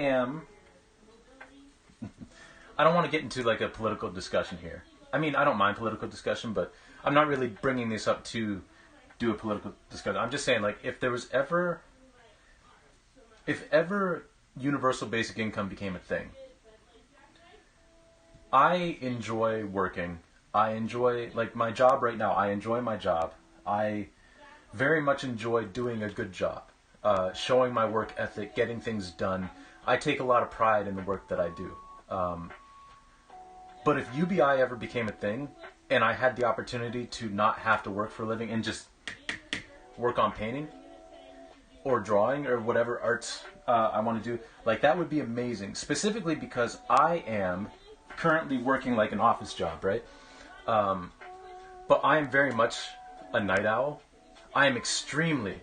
don't want to get into like a political discussion here. I mean, I don't mind political discussion, but I'm not really bringing this up to do a political discussion. I'm just saying, like, if ever universal basic income became a thing, I enjoy working. I enjoy, like, my job right now. I enjoy my job. I very much enjoy doing a good job, showing my work ethic, getting things done. I take a lot of pride in the work that I do. But if UBI ever became a thing, and I had the opportunity to not have to work for a living and just work on painting or drawing or whatever arts I want to do, like, that would be amazing. Specifically because I am currently working like an office job, right? But I am very much a night owl. I am extremely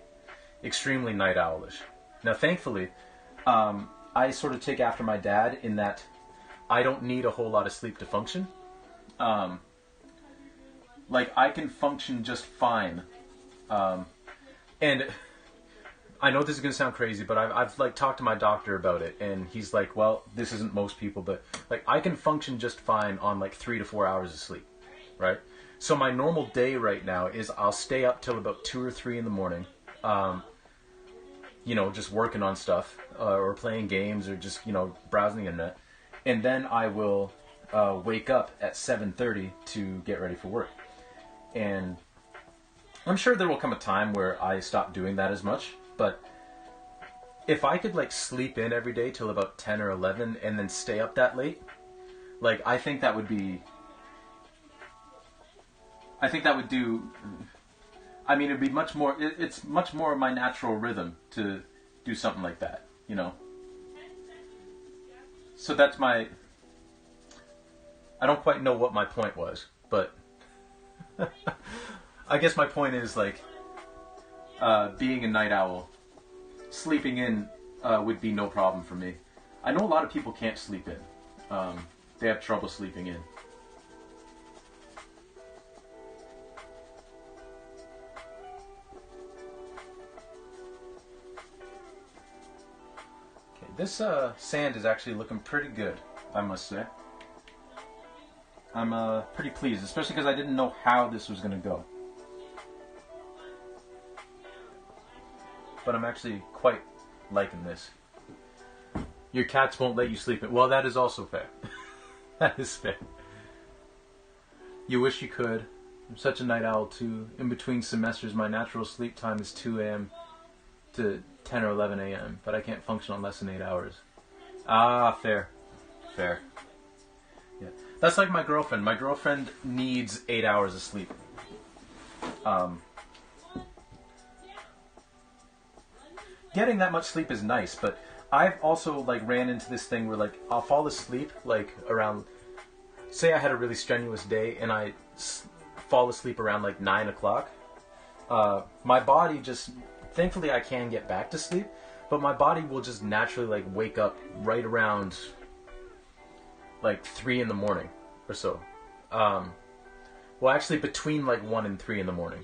night owlish. Now, thankfully, I sort of take after my dad in that I don't need a whole lot of sleep to function. Like, I can function just fine. And I know this is going to sound crazy, but I've like talked to my doctor about it, and he's like, well, this isn't most people, but like I can function just fine on like 3 to 4 hours of sleep, right? So my normal day right now is I'll stay up till about 2 or 3 in the morning, just working on stuff, or playing games, or just, browsing the internet. And then I will wake up at 7:30 to get ready for work. And I'm sure there will come a time where I stop doing that as much, but if I could, like, sleep in every day till about 10 or 11 and then stay up that late, like, I think that would do, I mean, it'd be much more, it's much more of my natural rhythm to do something like that, So that's I don't quite know what my point was, but I guess my point is, like, being a night owl, sleeping in would be no problem for me. I know a lot of people can't sleep in. They have trouble sleeping in. Okay, this sand is actually looking pretty good, I must say. I'm pretty pleased, especially because I didn't know how this was going to go. But I'm actually quite liking this. Your cats won't let you sleep in. Well, that is also fair. That is fair. You wish you could. I'm such a night owl too. In between semesters, my natural sleep time is 2 a.m. to 10 or 11 a.m. But I can't function on less than 8 hours. Ah, fair. Fair. Yeah. That's like my girlfriend. My girlfriend needs 8 hours of sleep. Getting that much sleep is nice, but I've also like ran into this thing where like I'll fall asleep like around, say I had a really strenuous day and I fall asleep around like 9 o'clock. My body just, thankfully I can get back to sleep, but my body will just naturally like wake up right around like 3 in the morning or so. Well, actually between like 1 and 3 in the morning.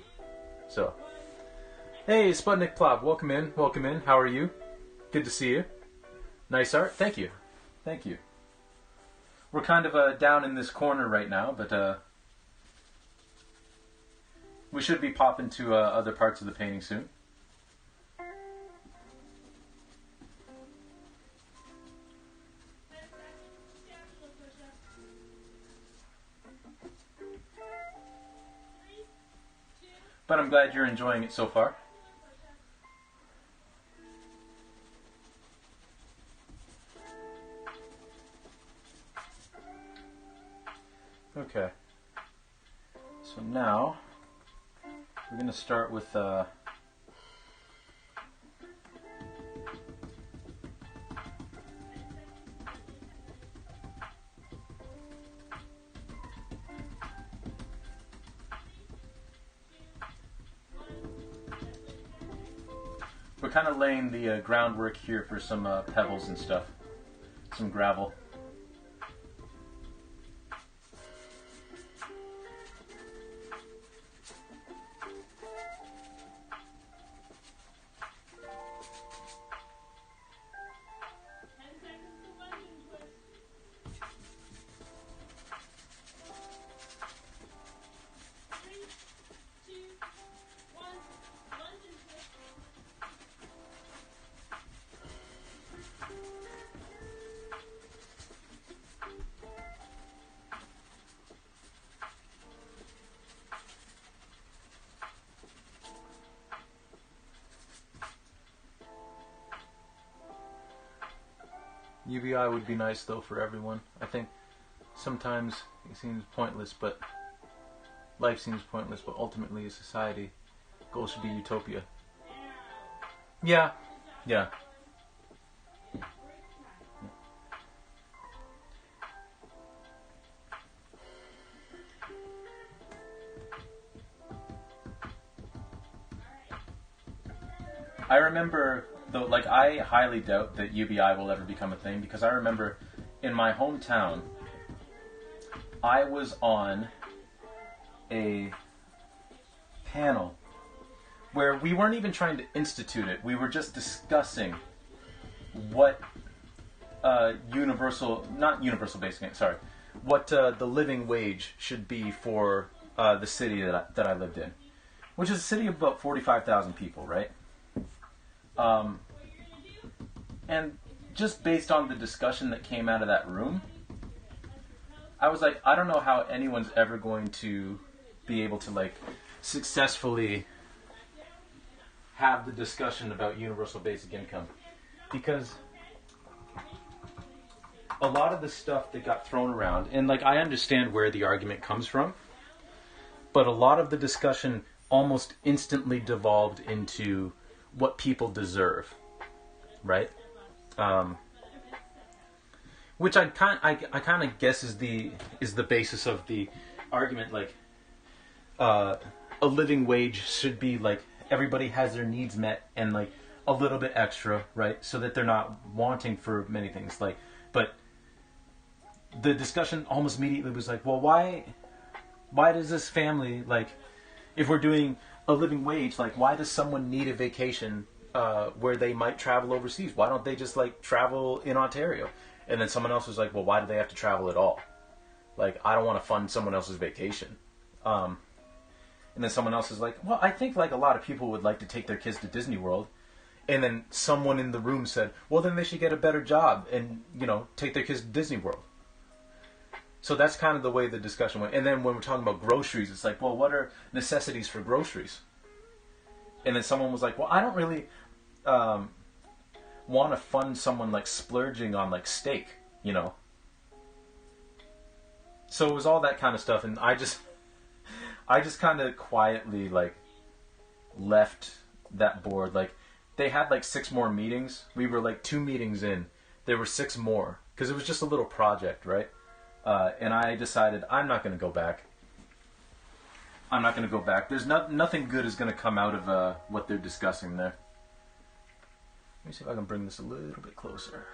So, hey, Sputnik Plop, welcome in, welcome in. How are you? Good to see you. Nice art. Thank you. Thank you. We're kind of down in this corner right now, but we should be popping to other parts of the painting soon. But I'm glad you're enjoying it so far. Okay. So now we're going to start with we're kind of laying the groundwork here for some pebbles and stuff, some gravel. UBI would be nice though for everyone. I think sometimes it seems pointless, but life seems pointless, but ultimately a society goal should be utopia. Yeah. Yeah. I remember, though, like, I highly doubt that UBI will ever become a thing, because I remember in my hometown, I was on a panel where we weren't even trying to institute it. We were just discussing what what the living wage should be for the city that I lived in, which is a city of about 45,000 people, right? And just based on the discussion that came out of that room, I was like, I don't know how anyone's ever going to be able to like successfully have the discussion about universal basic income, because a lot of the stuff that got thrown around, and like I understand where the argument comes from, but a lot of the discussion almost instantly devolved into what people deserve, right? Which I kind of guess is the basis of the argument. Like, a living wage should be like everybody has their needs met and like a little bit extra, right? So that they're not wanting for many things. Like, but the discussion almost immediately was like, well, why does this family, like, if we're doing a living wage, like, why does someone need a vacation where they might travel overseas? Why don't they just like travel in Ontario? And then someone else was like, well, why do they have to travel at all? Like, I don't want to fund someone else's vacation. And then someone else is like, well, I think like a lot of people would like to take their kids to Disney World. And then someone in the room said, well, then they should get a better job and, you know, take their kids to Disney World. So that's kind of the way the discussion went. And then when we're talking about groceries, it's like, well, what are necessities for groceries? And then someone was like, well, I don't really want to fund someone like splurging on like steak, you know? So it was all that kind of stuff. And I I just kind of quietly like left that board. Like they had like 6 more meetings. We were like 2 meetings in. There were 6 more because it was just a little project, right? And I decided I'm not going to go back. I'm not going to go back. There's nothing good is going to come out of what they're discussing there. Let me see if I can bring this a little bit closer.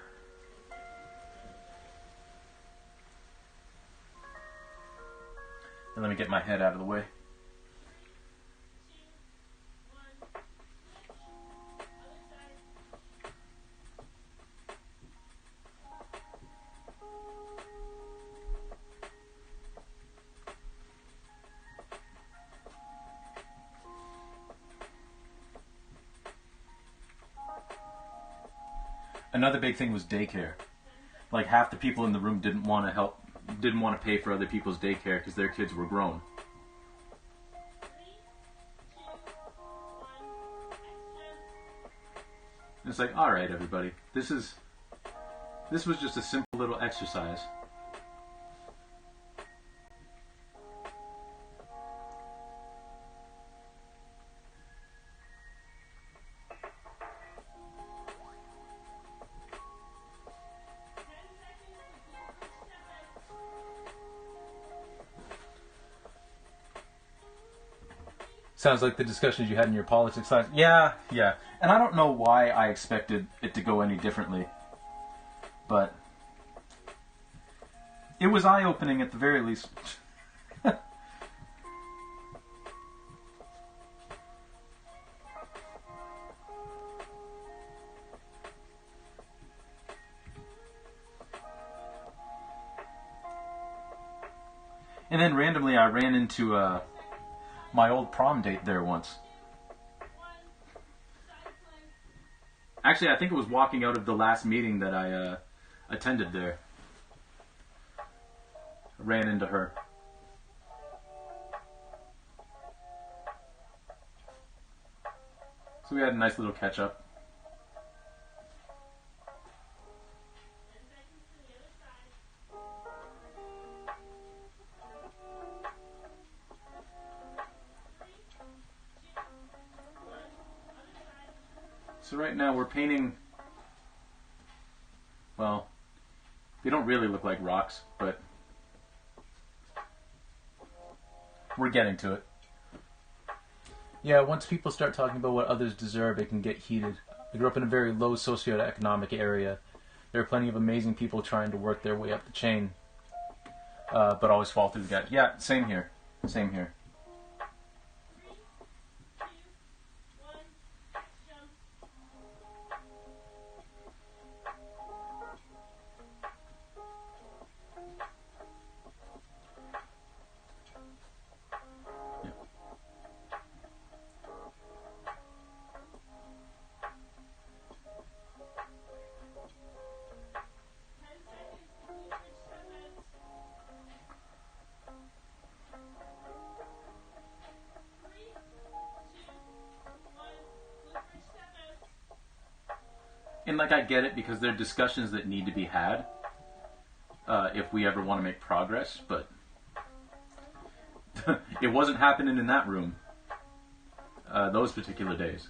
And let me get my head out of the way. Another big thing was daycare. Like half the people in the room didn't want to pay for other people's daycare because their kids were grown. It's like, all right, everybody, this was just a simple little exercise. Sounds like the discussions you had in your politics class. Yeah. And I don't know why I expected it to go any differently. But it was eye-opening at the very least. And then randomly I ran into my old prom date there once. Actually, I think it was walking out of the last meeting that I attended there. Ran into her. So we had a nice little catch up. So right now we're painting, well, they don't really look like rocks, but we're getting to it. Yeah, once people start talking about what others deserve, it can get heated. I grew up in a very low socioeconomic area. There are plenty of amazing people trying to work their way up the chain, but always fall through the gap. Yeah, same here. Same here. And like I get it because there are discussions that need to be had if we ever want to make progress, but it wasn't happening in that room those particular days.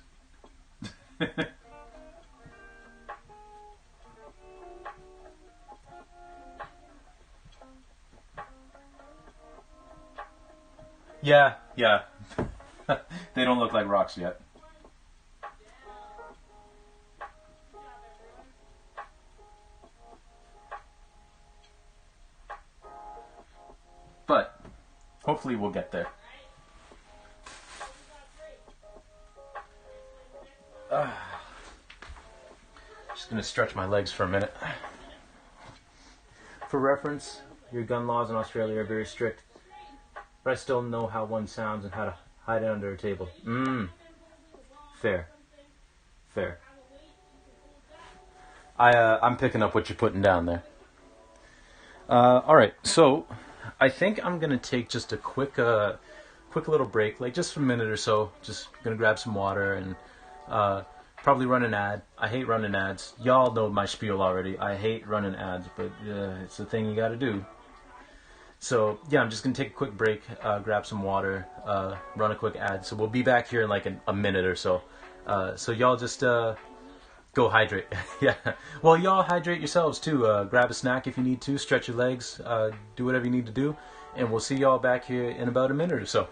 Yeah. They don't look like rocks yet. But hopefully we'll get there. Just going to stretch my legs for a minute. For reference, your gun laws in Australia are very strict, but I still know how one sounds and how to hide it under a table. Fair. I'm picking up what you're putting down there. Alright, so I think I'm going to take just a quick little break, like just for a minute or so. Just going to grab some water and probably run an ad. I hate running ads. Y'all know my spiel already. I hate running ads, but it's the thing you got to do. So yeah, I'm just gonna take a quick break, grab some water, run a quick ad. So we'll be back here in like a minute or so. So y'all just go hydrate. Yeah. Well, y'all hydrate yourselves too. Grab a snack if you need to. Stretch your legs. Do whatever you need to do, and we'll see y'all back here in about a minute or so.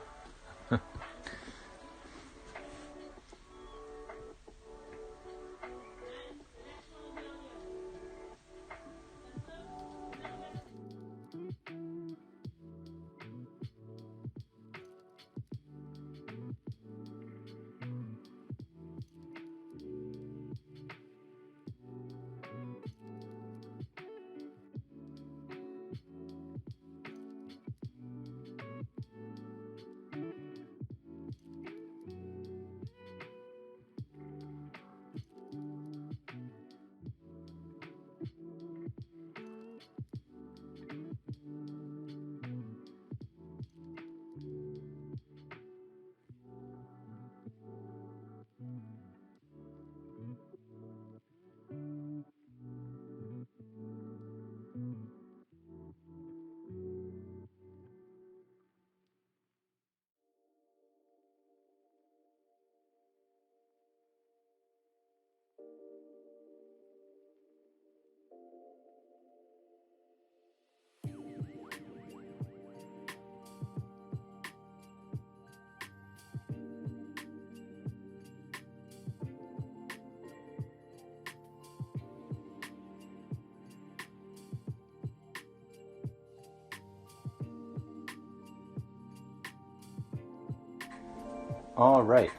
All right.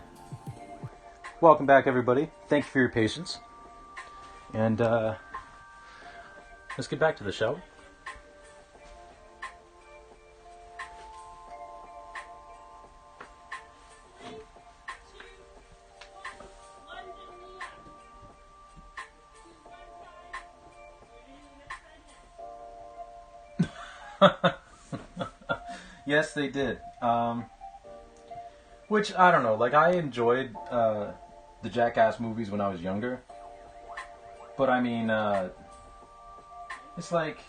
Welcome back, everybody. Thank you for your patience. And let's get back to the show. Yes, they did. Which, I don't know, like, I enjoyed the Jackass movies when I was younger. But, I mean, it's like,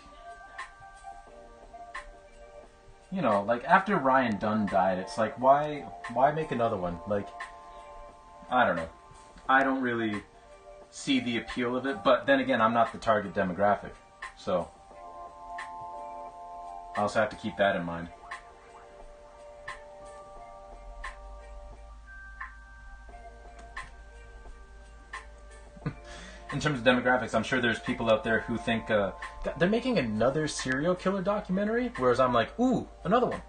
you know, like, after Ryan Dunn died, it's like, why make another one? Like, I don't know. I don't really see the appeal of it, but then again, I'm not the target demographic. So, I also have to keep that in mind. In terms of demographics, I'm sure there's people out there who think they're making another serial killer documentary, whereas I'm like, ooh, another one.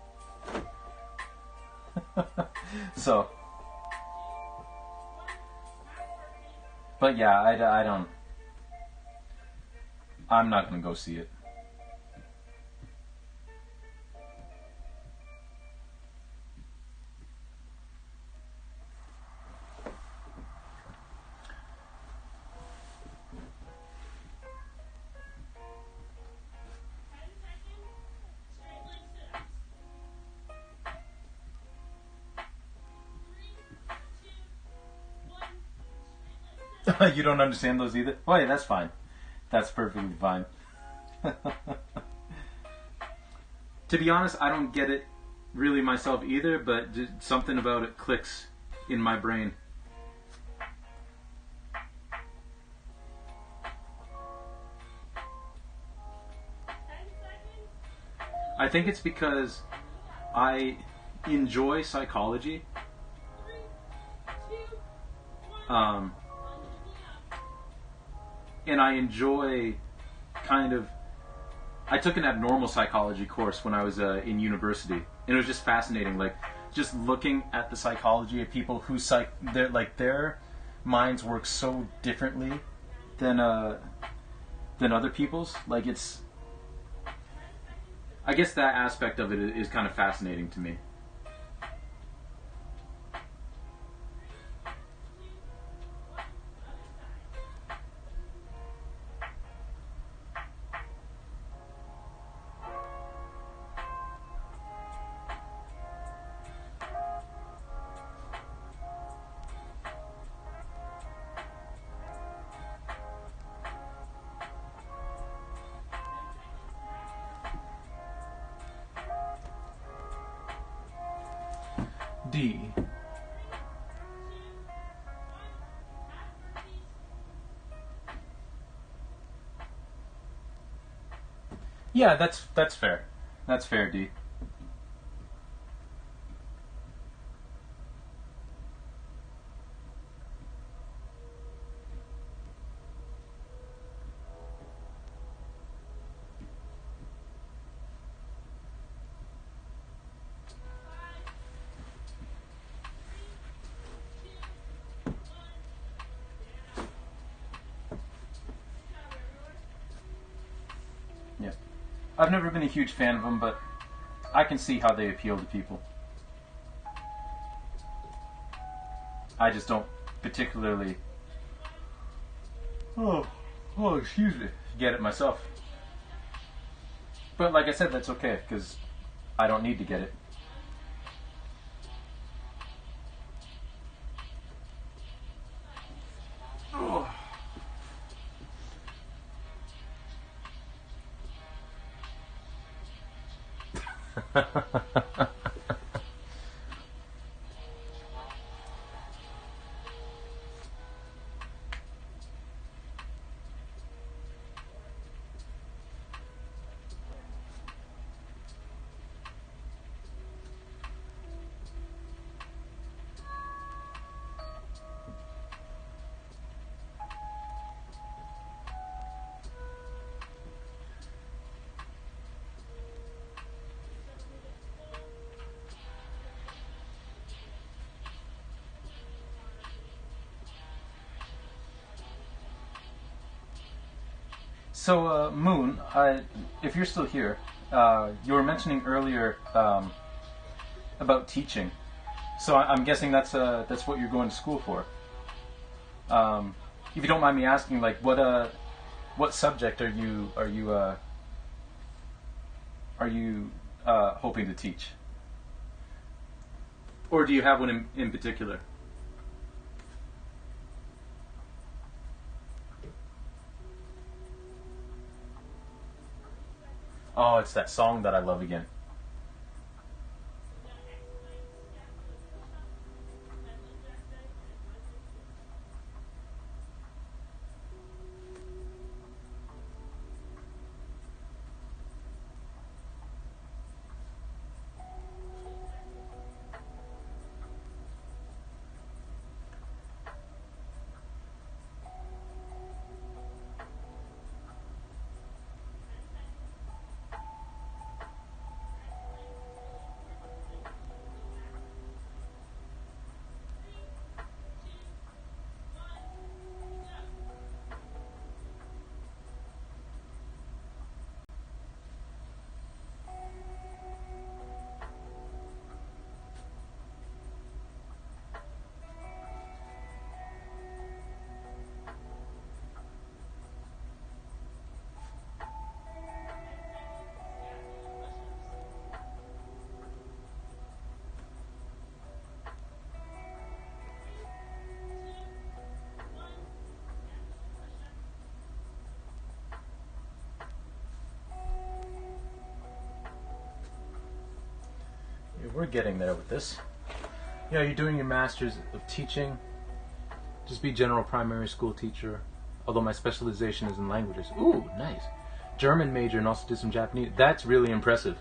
So, but yeah, I don't. I'm not gonna go see it. You don't understand those either? Oh yeah, that's fine. That's perfectly fine. To be honest, I don't get it really myself either, but something about it clicks in my brain. I think it's because I enjoy psychology. And I enjoy kind of. I took an abnormal psychology course when I was in university, and it was just fascinating. Like, just looking at the psychology of people who their minds work so differently than other people's. Like, it's. I guess that aspect of it is kind of fascinating to me. D. Yeah, that's fair. That's fair, D. Yeah. I've never been a huge fan of them, but I can see how they appeal to people. I just don't particularly excuse me, get it myself. But like I said, that's okay, because I don't need to get it. So, Moon, if you're still here, you were mentioning earlier about teaching. So I'm guessing that's what you're going to school for. If you don't mind me asking, like, what subject are you hoping to teach, or do you have one in particular? Oh, it's that song that I love again. Yeah, we're getting there with this. Yeah, you're doing your master's of teaching. Just be general primary school teacher. Although my specialization is in languages. Ooh, nice. German major and also did some Japanese. That's really impressive.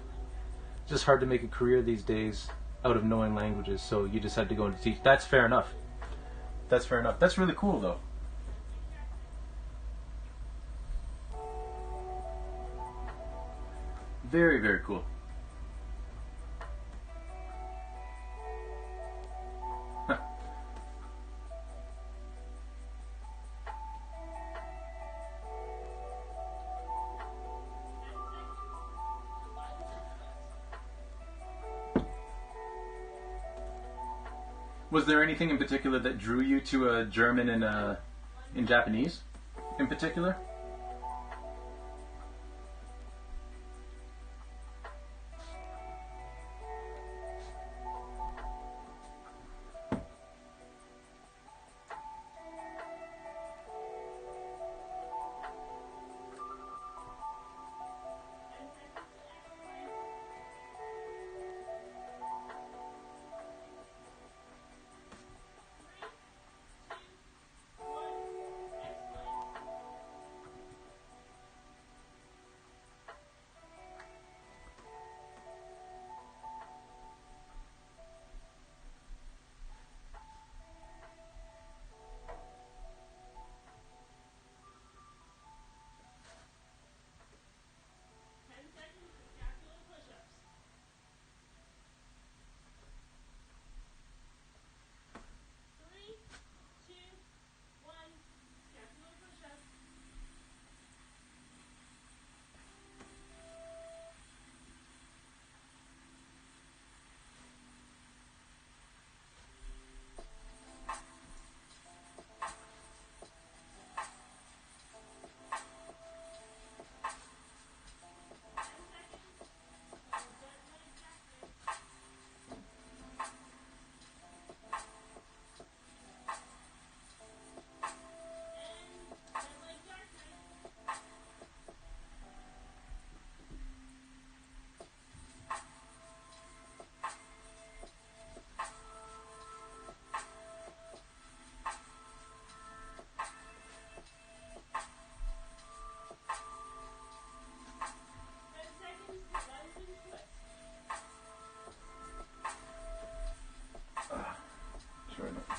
It's just hard to make a career these days out of knowing languages, so you just had to go into teach. That's fair enough. That's fair enough. That's really cool, though. Very, very cool. Was there anything in particular that drew you to German and in Japanese, in particular?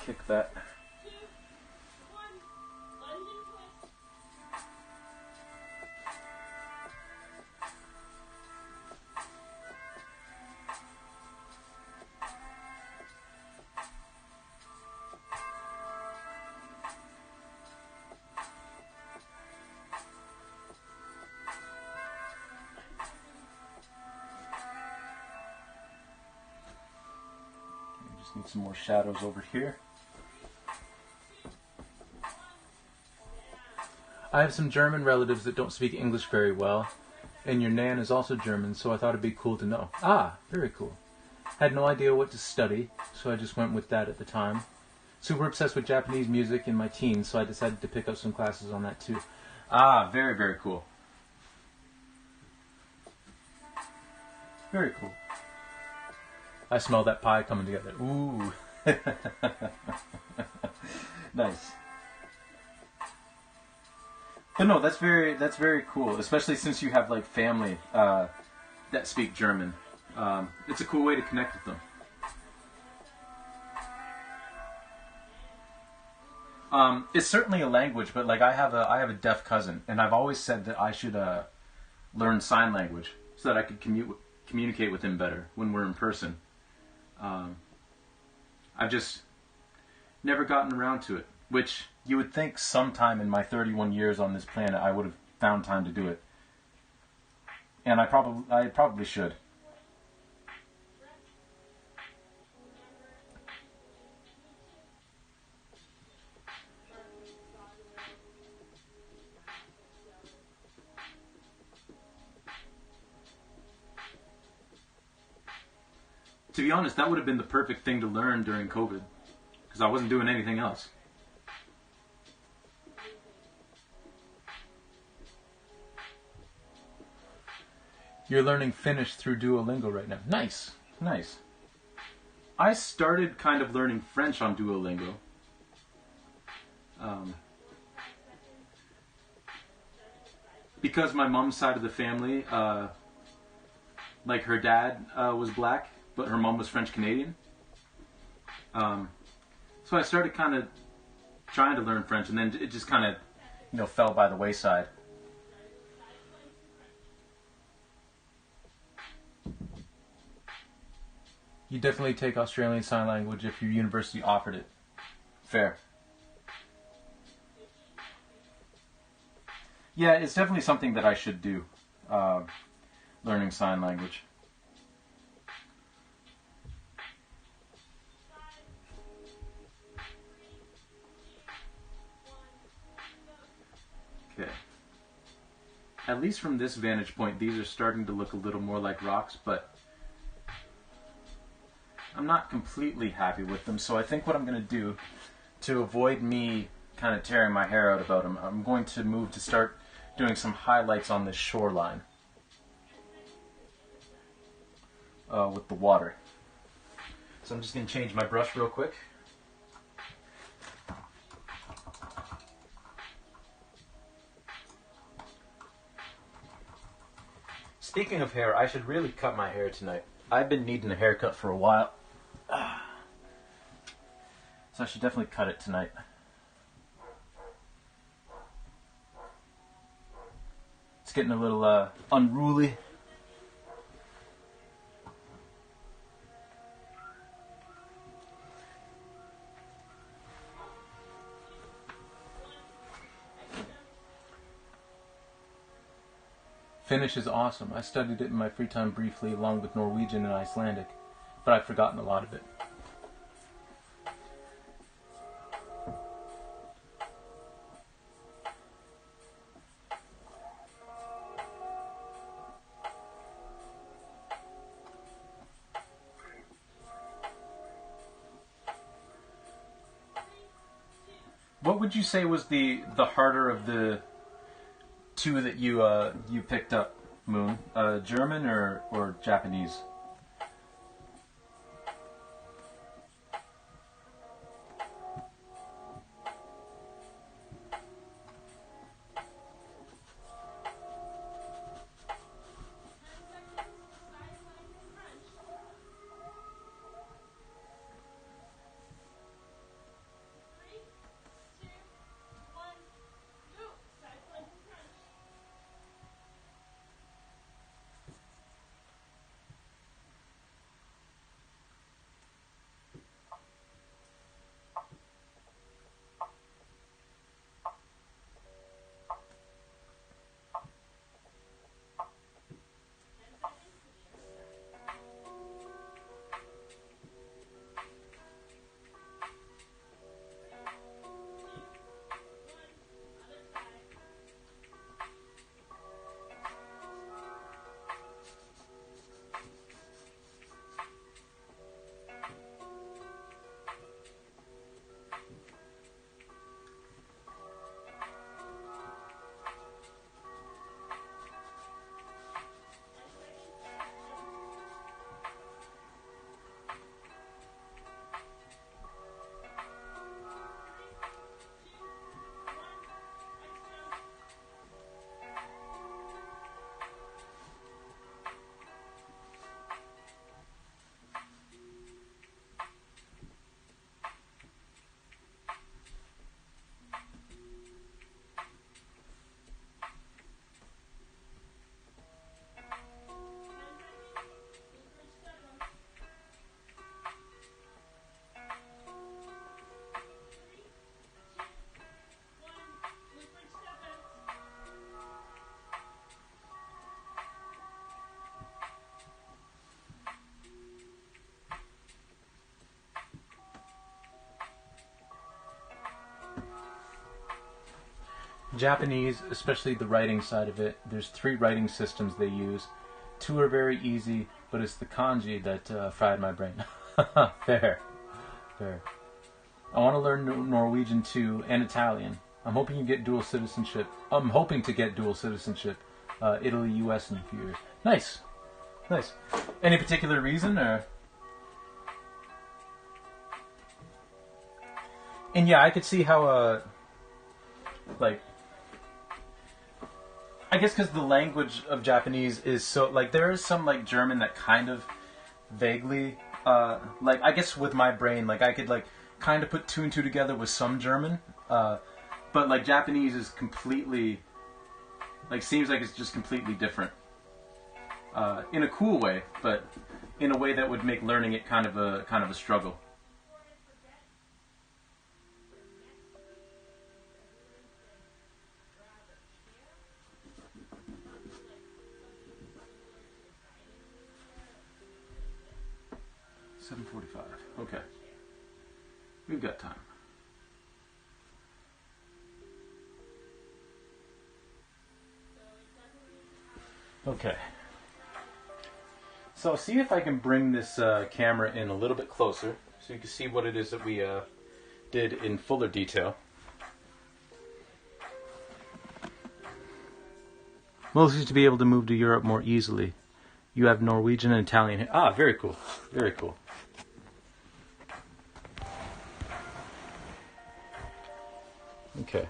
kick that. Just need some more shadows over here. I have some German relatives that don't speak English very well, and your nan is also German, so I thought it'd be cool to know. Ah, very cool. Had no idea what to study, so I just went with that at the time. Super obsessed with Japanese music in my teens, so I decided to pick up some classes on that too. Ah, very, very cool. Very cool. I smell that pie coming together. Ooh. Nice. But no, that's very cool, especially since you have like family that speak German. It's a cool way to connect with them. It's certainly a language, but like I have a deaf cousin, and I've always said that I should learn sign language so that I could communicate with him better when we're in person. I've just never gotten around to it, which you would think sometime in my 31 years on this planet I would have found time to do it. And I probably should. To be honest, that would have been the perfect thing to learn during COVID, because I wasn't doing anything else. You're learning Finnish through Duolingo right now. Nice, nice. I started kind of learning French on Duolingo. Because my mom's side of the family, like her dad was black, but her mom was French-Canadian. So I started kind of trying to learn French, and then it just kind of, fell by the wayside. You definitely take Australian Sign Language if your university offered it. Fair. Yeah, it's definitely something that I should do, learning sign language. Okay. At least from this vantage point, these are starting to look a little more like rocks, but I'm not completely happy with them, so I think what I'm going to do, to avoid me kind of tearing my hair out about them, I'm going to move to start doing some highlights on this shoreline with the water. So I'm just going to change my brush real quick. Speaking of hair, I should really cut my hair tonight. I've been needing a haircut for a while. So I should definitely cut it tonight. It's getting a little unruly. Finnish is awesome. I studied it in my free time briefly along with Norwegian and Icelandic, but I've forgotten a lot of it. What would you say was the harder of the two that you picked up, Moon? German or Japanese? Japanese, especially the writing side of it, there's 3 writing systems they use. 2 are very easy, but it's the kanji that fried my brain. Fair. Fair. I want to learn Norwegian too, and Italian. I'm hoping to get dual citizenship. Italy, US in a few years. Nice. Nice. Any particular reason, or? And yeah, I could see how, like, I guess because the language of Japanese is so, like, there is some, like, German that kind of vaguely, like, I guess with my brain, like, I could, like, kind of put 2 and 2 together with some German, but, like, Japanese is completely, like, seems like it's just completely different. In a cool way, but in a way that would make learning it kind of a struggle. $7:45. Okay. We've got time. Okay. So I'll see if I can bring this camera in a little bit closer so you can see what it is that we did in fuller detail. Most used to be able to move to Europe more easily. You have Norwegian and Italian. Ah, very cool. Very cool. Okay.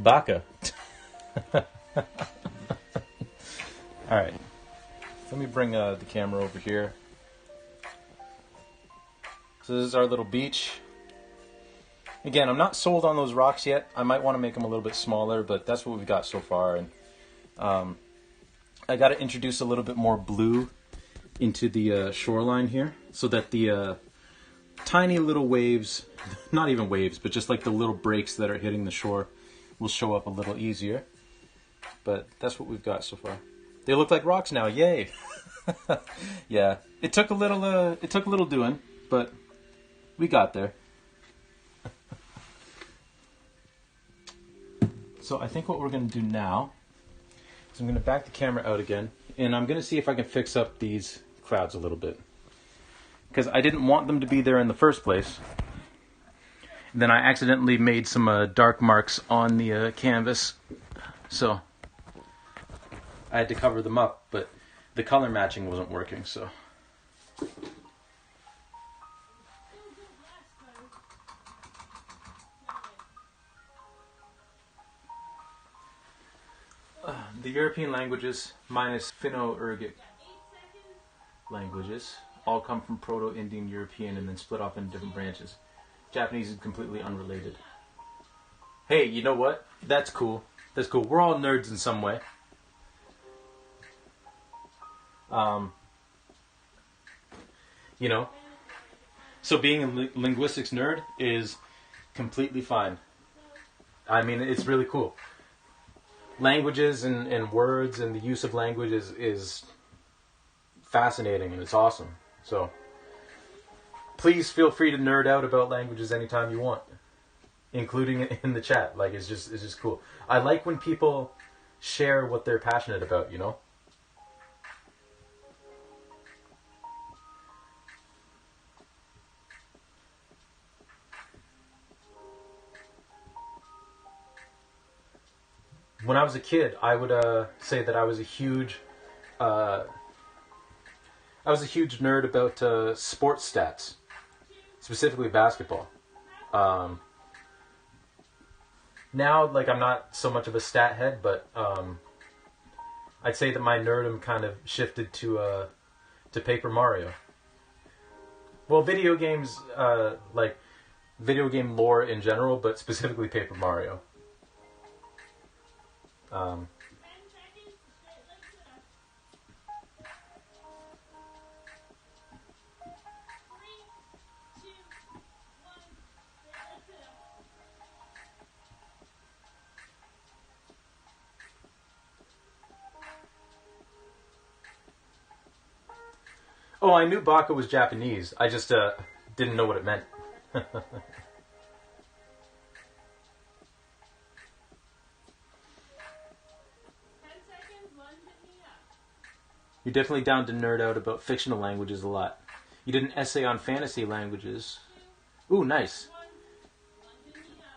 Baka. Alright. Let me bring the camera over here. So this is our little beach. Again, I'm not sold on those rocks yet. I might want to make them a little bit smaller, but that's what we've got so far. And I got to introduce a little bit more blue into the shoreline here so that the tiny little waves, not even waves, but just like the little breaks that are hitting the shore will show up a little easier. But that's what we've got so far. They look like rocks now. Yay! Yeah, it took a little doing, but we got there. So I think what we're going to do now is I'm going to back the camera out again, and I'm going to see if I can fix up these clouds a little bit. Because I didn't want them to be there in the first place. And then I accidentally made some dark marks on the canvas, so I had to cover them up, but the color matching wasn't working, so... The European languages, minus Finno-Ugric languages, all come from Proto-Indian European and then split off into different branches. Japanese is completely unrelated. Hey, you know what? That's cool. That's cool. We're all nerds in some way. You know, so being a linguistics nerd is completely fine. I mean, it's really cool. Languages and words and the use of language is fascinating and it's awesome. So please feel free to nerd out about languages anytime you want, including it in the chat. Like, it's just cool. I like when people share what they're passionate about, you know? When I was a kid, I would say that I was a huge nerd about sports stats, specifically basketball. Now, like, I'm not so much of a stat head, but I'd say that my nerdom kind of shifted to Paper Mario. Well, video games, like video game lore in general, but specifically Paper Mario. Oh, I knew baka was Japanese. I just didn't know what it meant. You're definitely down to nerd out about fictional languages a lot. You did an essay on fantasy languages. Ooh, nice.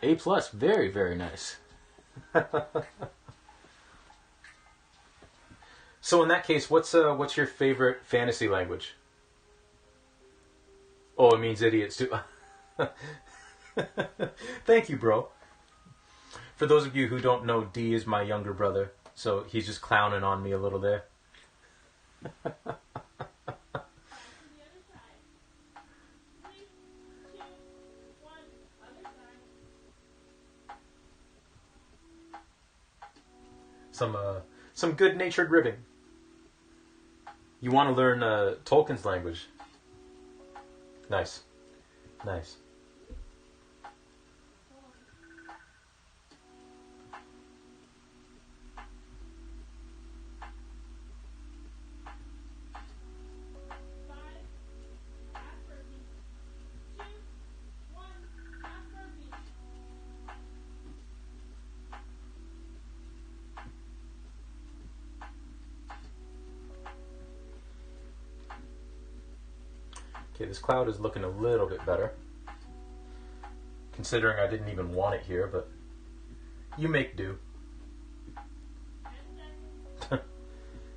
A plus, very, very nice. So in that case, what's your favorite fantasy language? Oh, it means idiots too. Thank you, bro. For those of you who don't know, D is my younger brother, so he's just clowning on me a little there. Some good-natured ribbing. You want to learn Tolkien's language? Nice, nice. Okay, this cloud is looking a little bit better. Considering I didn't even want it here, but you make do.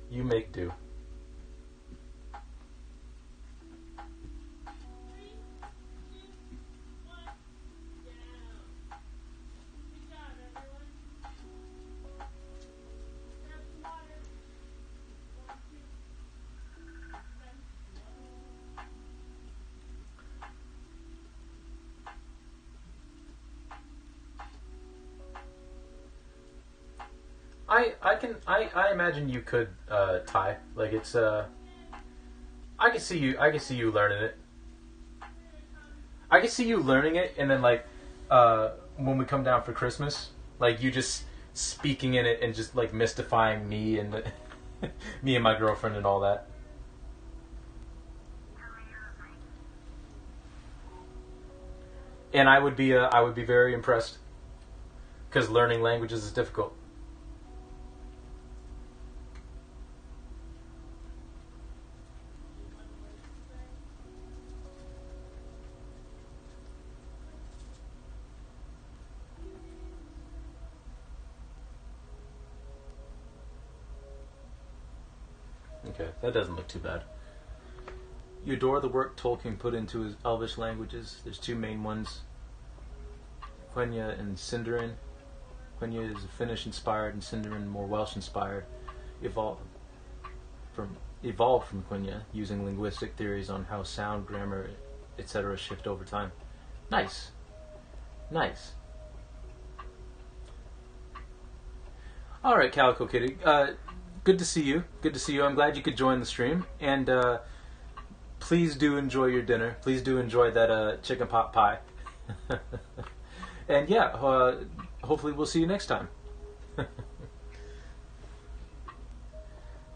You make do. I imagine you could tie. Like it's I can see you learning it. I can see you learning it, and then like when we come down for Christmas, like you just speaking in it and just like mystifying me and me and my girlfriend and all that. And I would be very impressed because learning languages is difficult. Okay, that doesn't look too bad. You adore the work Tolkien put into his Elvish languages. There's two main ones, Quenya and Sindarin. Quenya is Finnish-inspired and Sindarin more Welsh-inspired. Evolved from Quenya, using linguistic theories on how sound, grammar, etc. shift over time. Nice. Nice. Alright, Calico Kitty. Good to see you. Good to see you. I'm glad you could join the stream. And please do enjoy your dinner. Please do enjoy that chicken pot pie. And yeah, hopefully we'll see you next time.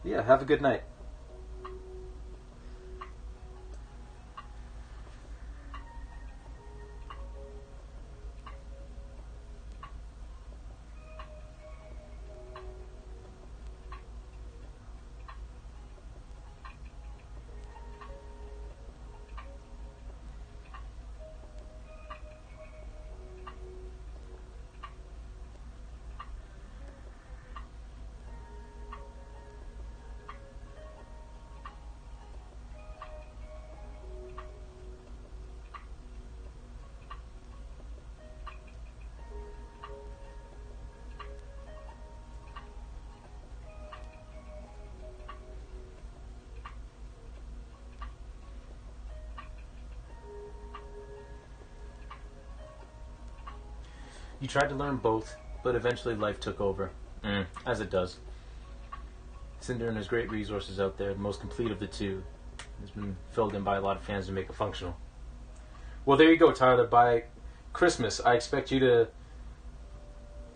Yeah, have a good night. You tried to learn both, but eventually life took over. As it does. Sindarin has great resources out there. The most complete of the two has been filled in by a lot of fans to make it functional. Well, there you go, Tyler. By Christmas, I expect you to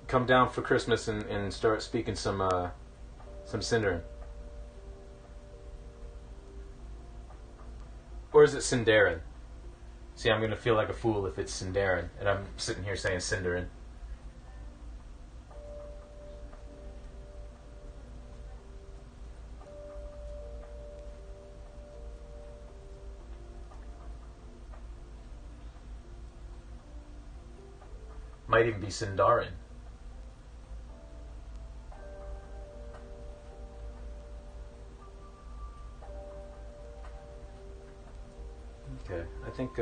come down for Christmas and start speaking some Sindarin. Or is it Sindarin? See, I'm going to feel like a fool if it's Sindarin, and I'm sitting here saying Sindarin. Might even be Sindarin. Okay, I think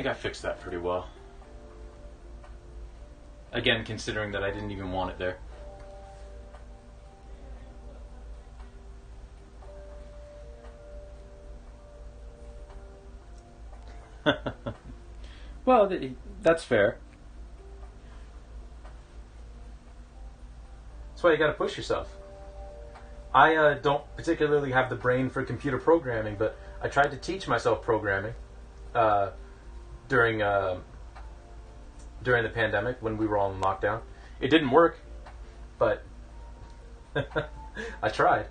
I fixed that pretty well. Again, considering that I didn't even want it there. Well, that's fair. That's why you gotta push yourself. I don't particularly have the brain for computer programming, but I tried to teach myself programming during the pandemic when we were all in lockdown. It didn't work, but I tried.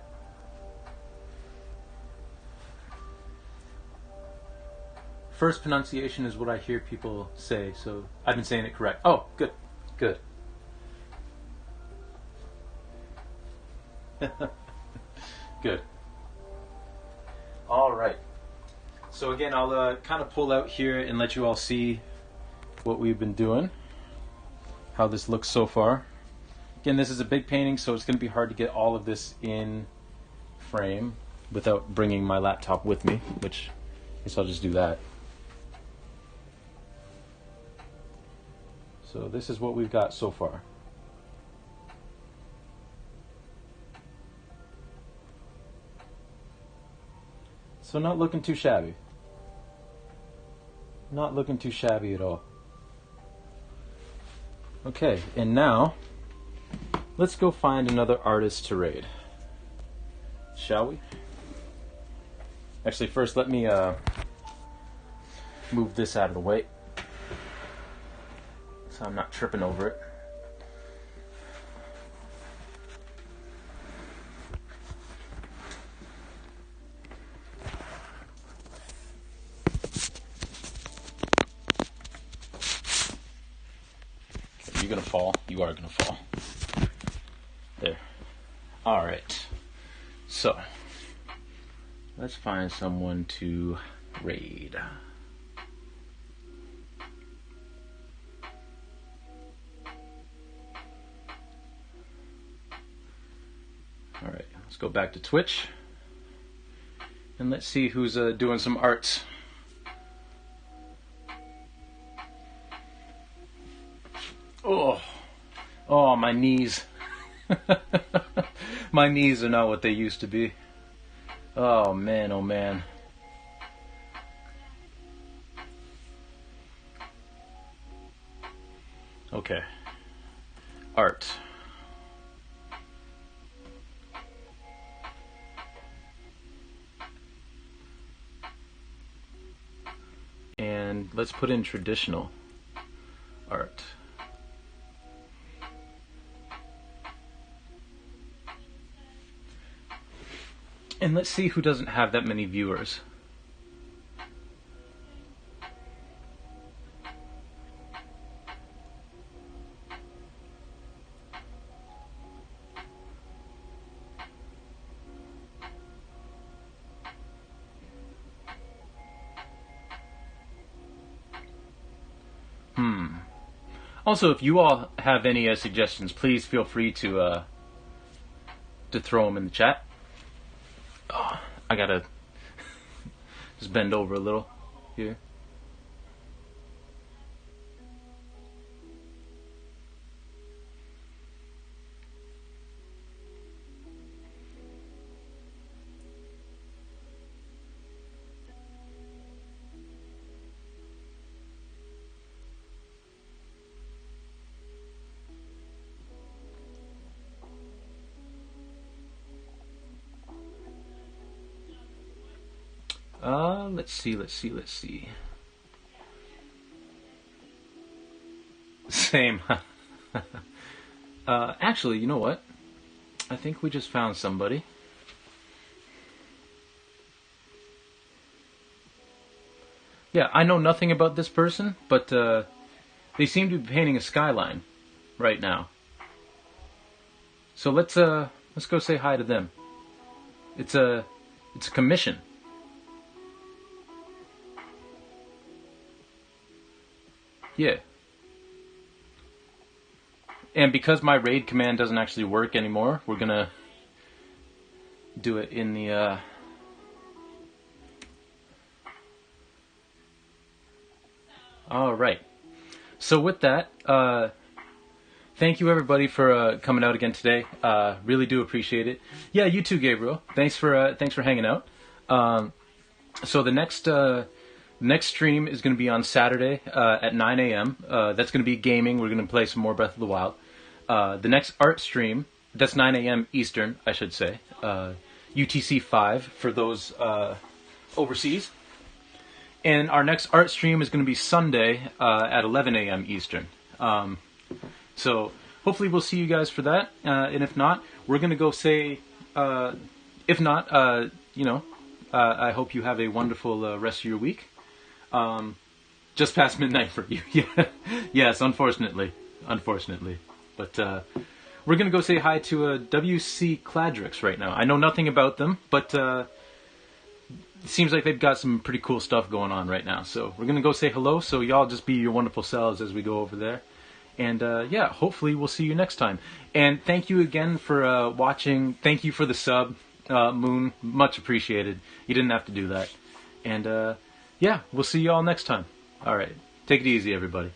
First pronunciation is what I hear people say, so I've been saying it correct. Oh, good. Good. Good. All right. So again, I'll kind of pull out here and let you all see what we've been doing, how this looks so far. Again, this is a big painting, so it's going to be hard to get all of this in frame without bringing my laptop with me, which I guess I'll just do that. So this is what we've got so far. So not looking too shabby. Not looking too shabby at all. Okay, and now let's go find another artist to raid. Shall we? Actually, first let me move this out of the way so I'm not tripping over it. You're gonna fall. You are gonna fall. There. Alright. So, let's find someone to raid. Alright, let's go back to Twitch. And let's see who's doing some arts. Oh, my knees. My knees are not what they used to be. Oh man, oh man. Okay. Art. And let's put in traditional art. And let's see who doesn't have that many viewers. Also, if you all have any suggestions, please feel free to throw them in the chat. Oh, I gotta just bend over a little here. Let's see. Same. Actually, you know what? I think we just found somebody. Yeah, I know nothing about this person, but they seem to be painting a skyline right now. So let's go say hi to them. It's a commission. Yeah. And because my raid command doesn't actually work anymore, we're gonna do it in the Alright. So with that, thank you everybody for coming out again today. Really do appreciate it. Yeah, you too, Gabriel. Thanks for hanging out. So the next stream is going to be on Saturday at 9 a.m. That's going to be gaming. We're going to play some more Breath of the Wild. The next art stream, that's 9 a.m. Eastern, I should say. UTC 5 for those overseas. And our next art stream is going to be Sunday at 11 a.m. Eastern. So hopefully we'll see you guys for that. And if not, we're going to go say, if not, I hope you have a wonderful rest of your week. Just past midnight for you. Yeah. Yes, unfortunately. But we're going to go say hi to WC Cladrix right now. I know nothing about them, but it seems like they've got some pretty cool stuff going on right now. So we're going to go say hello, so y'all just be your wonderful selves as we go over there. And yeah, hopefully we'll see you next time. And thank you again for watching. Thank you for the sub, Moon. Much appreciated. You didn't have to do that. And yeah, we'll see y'all next time. All right. Take it easy, everybody.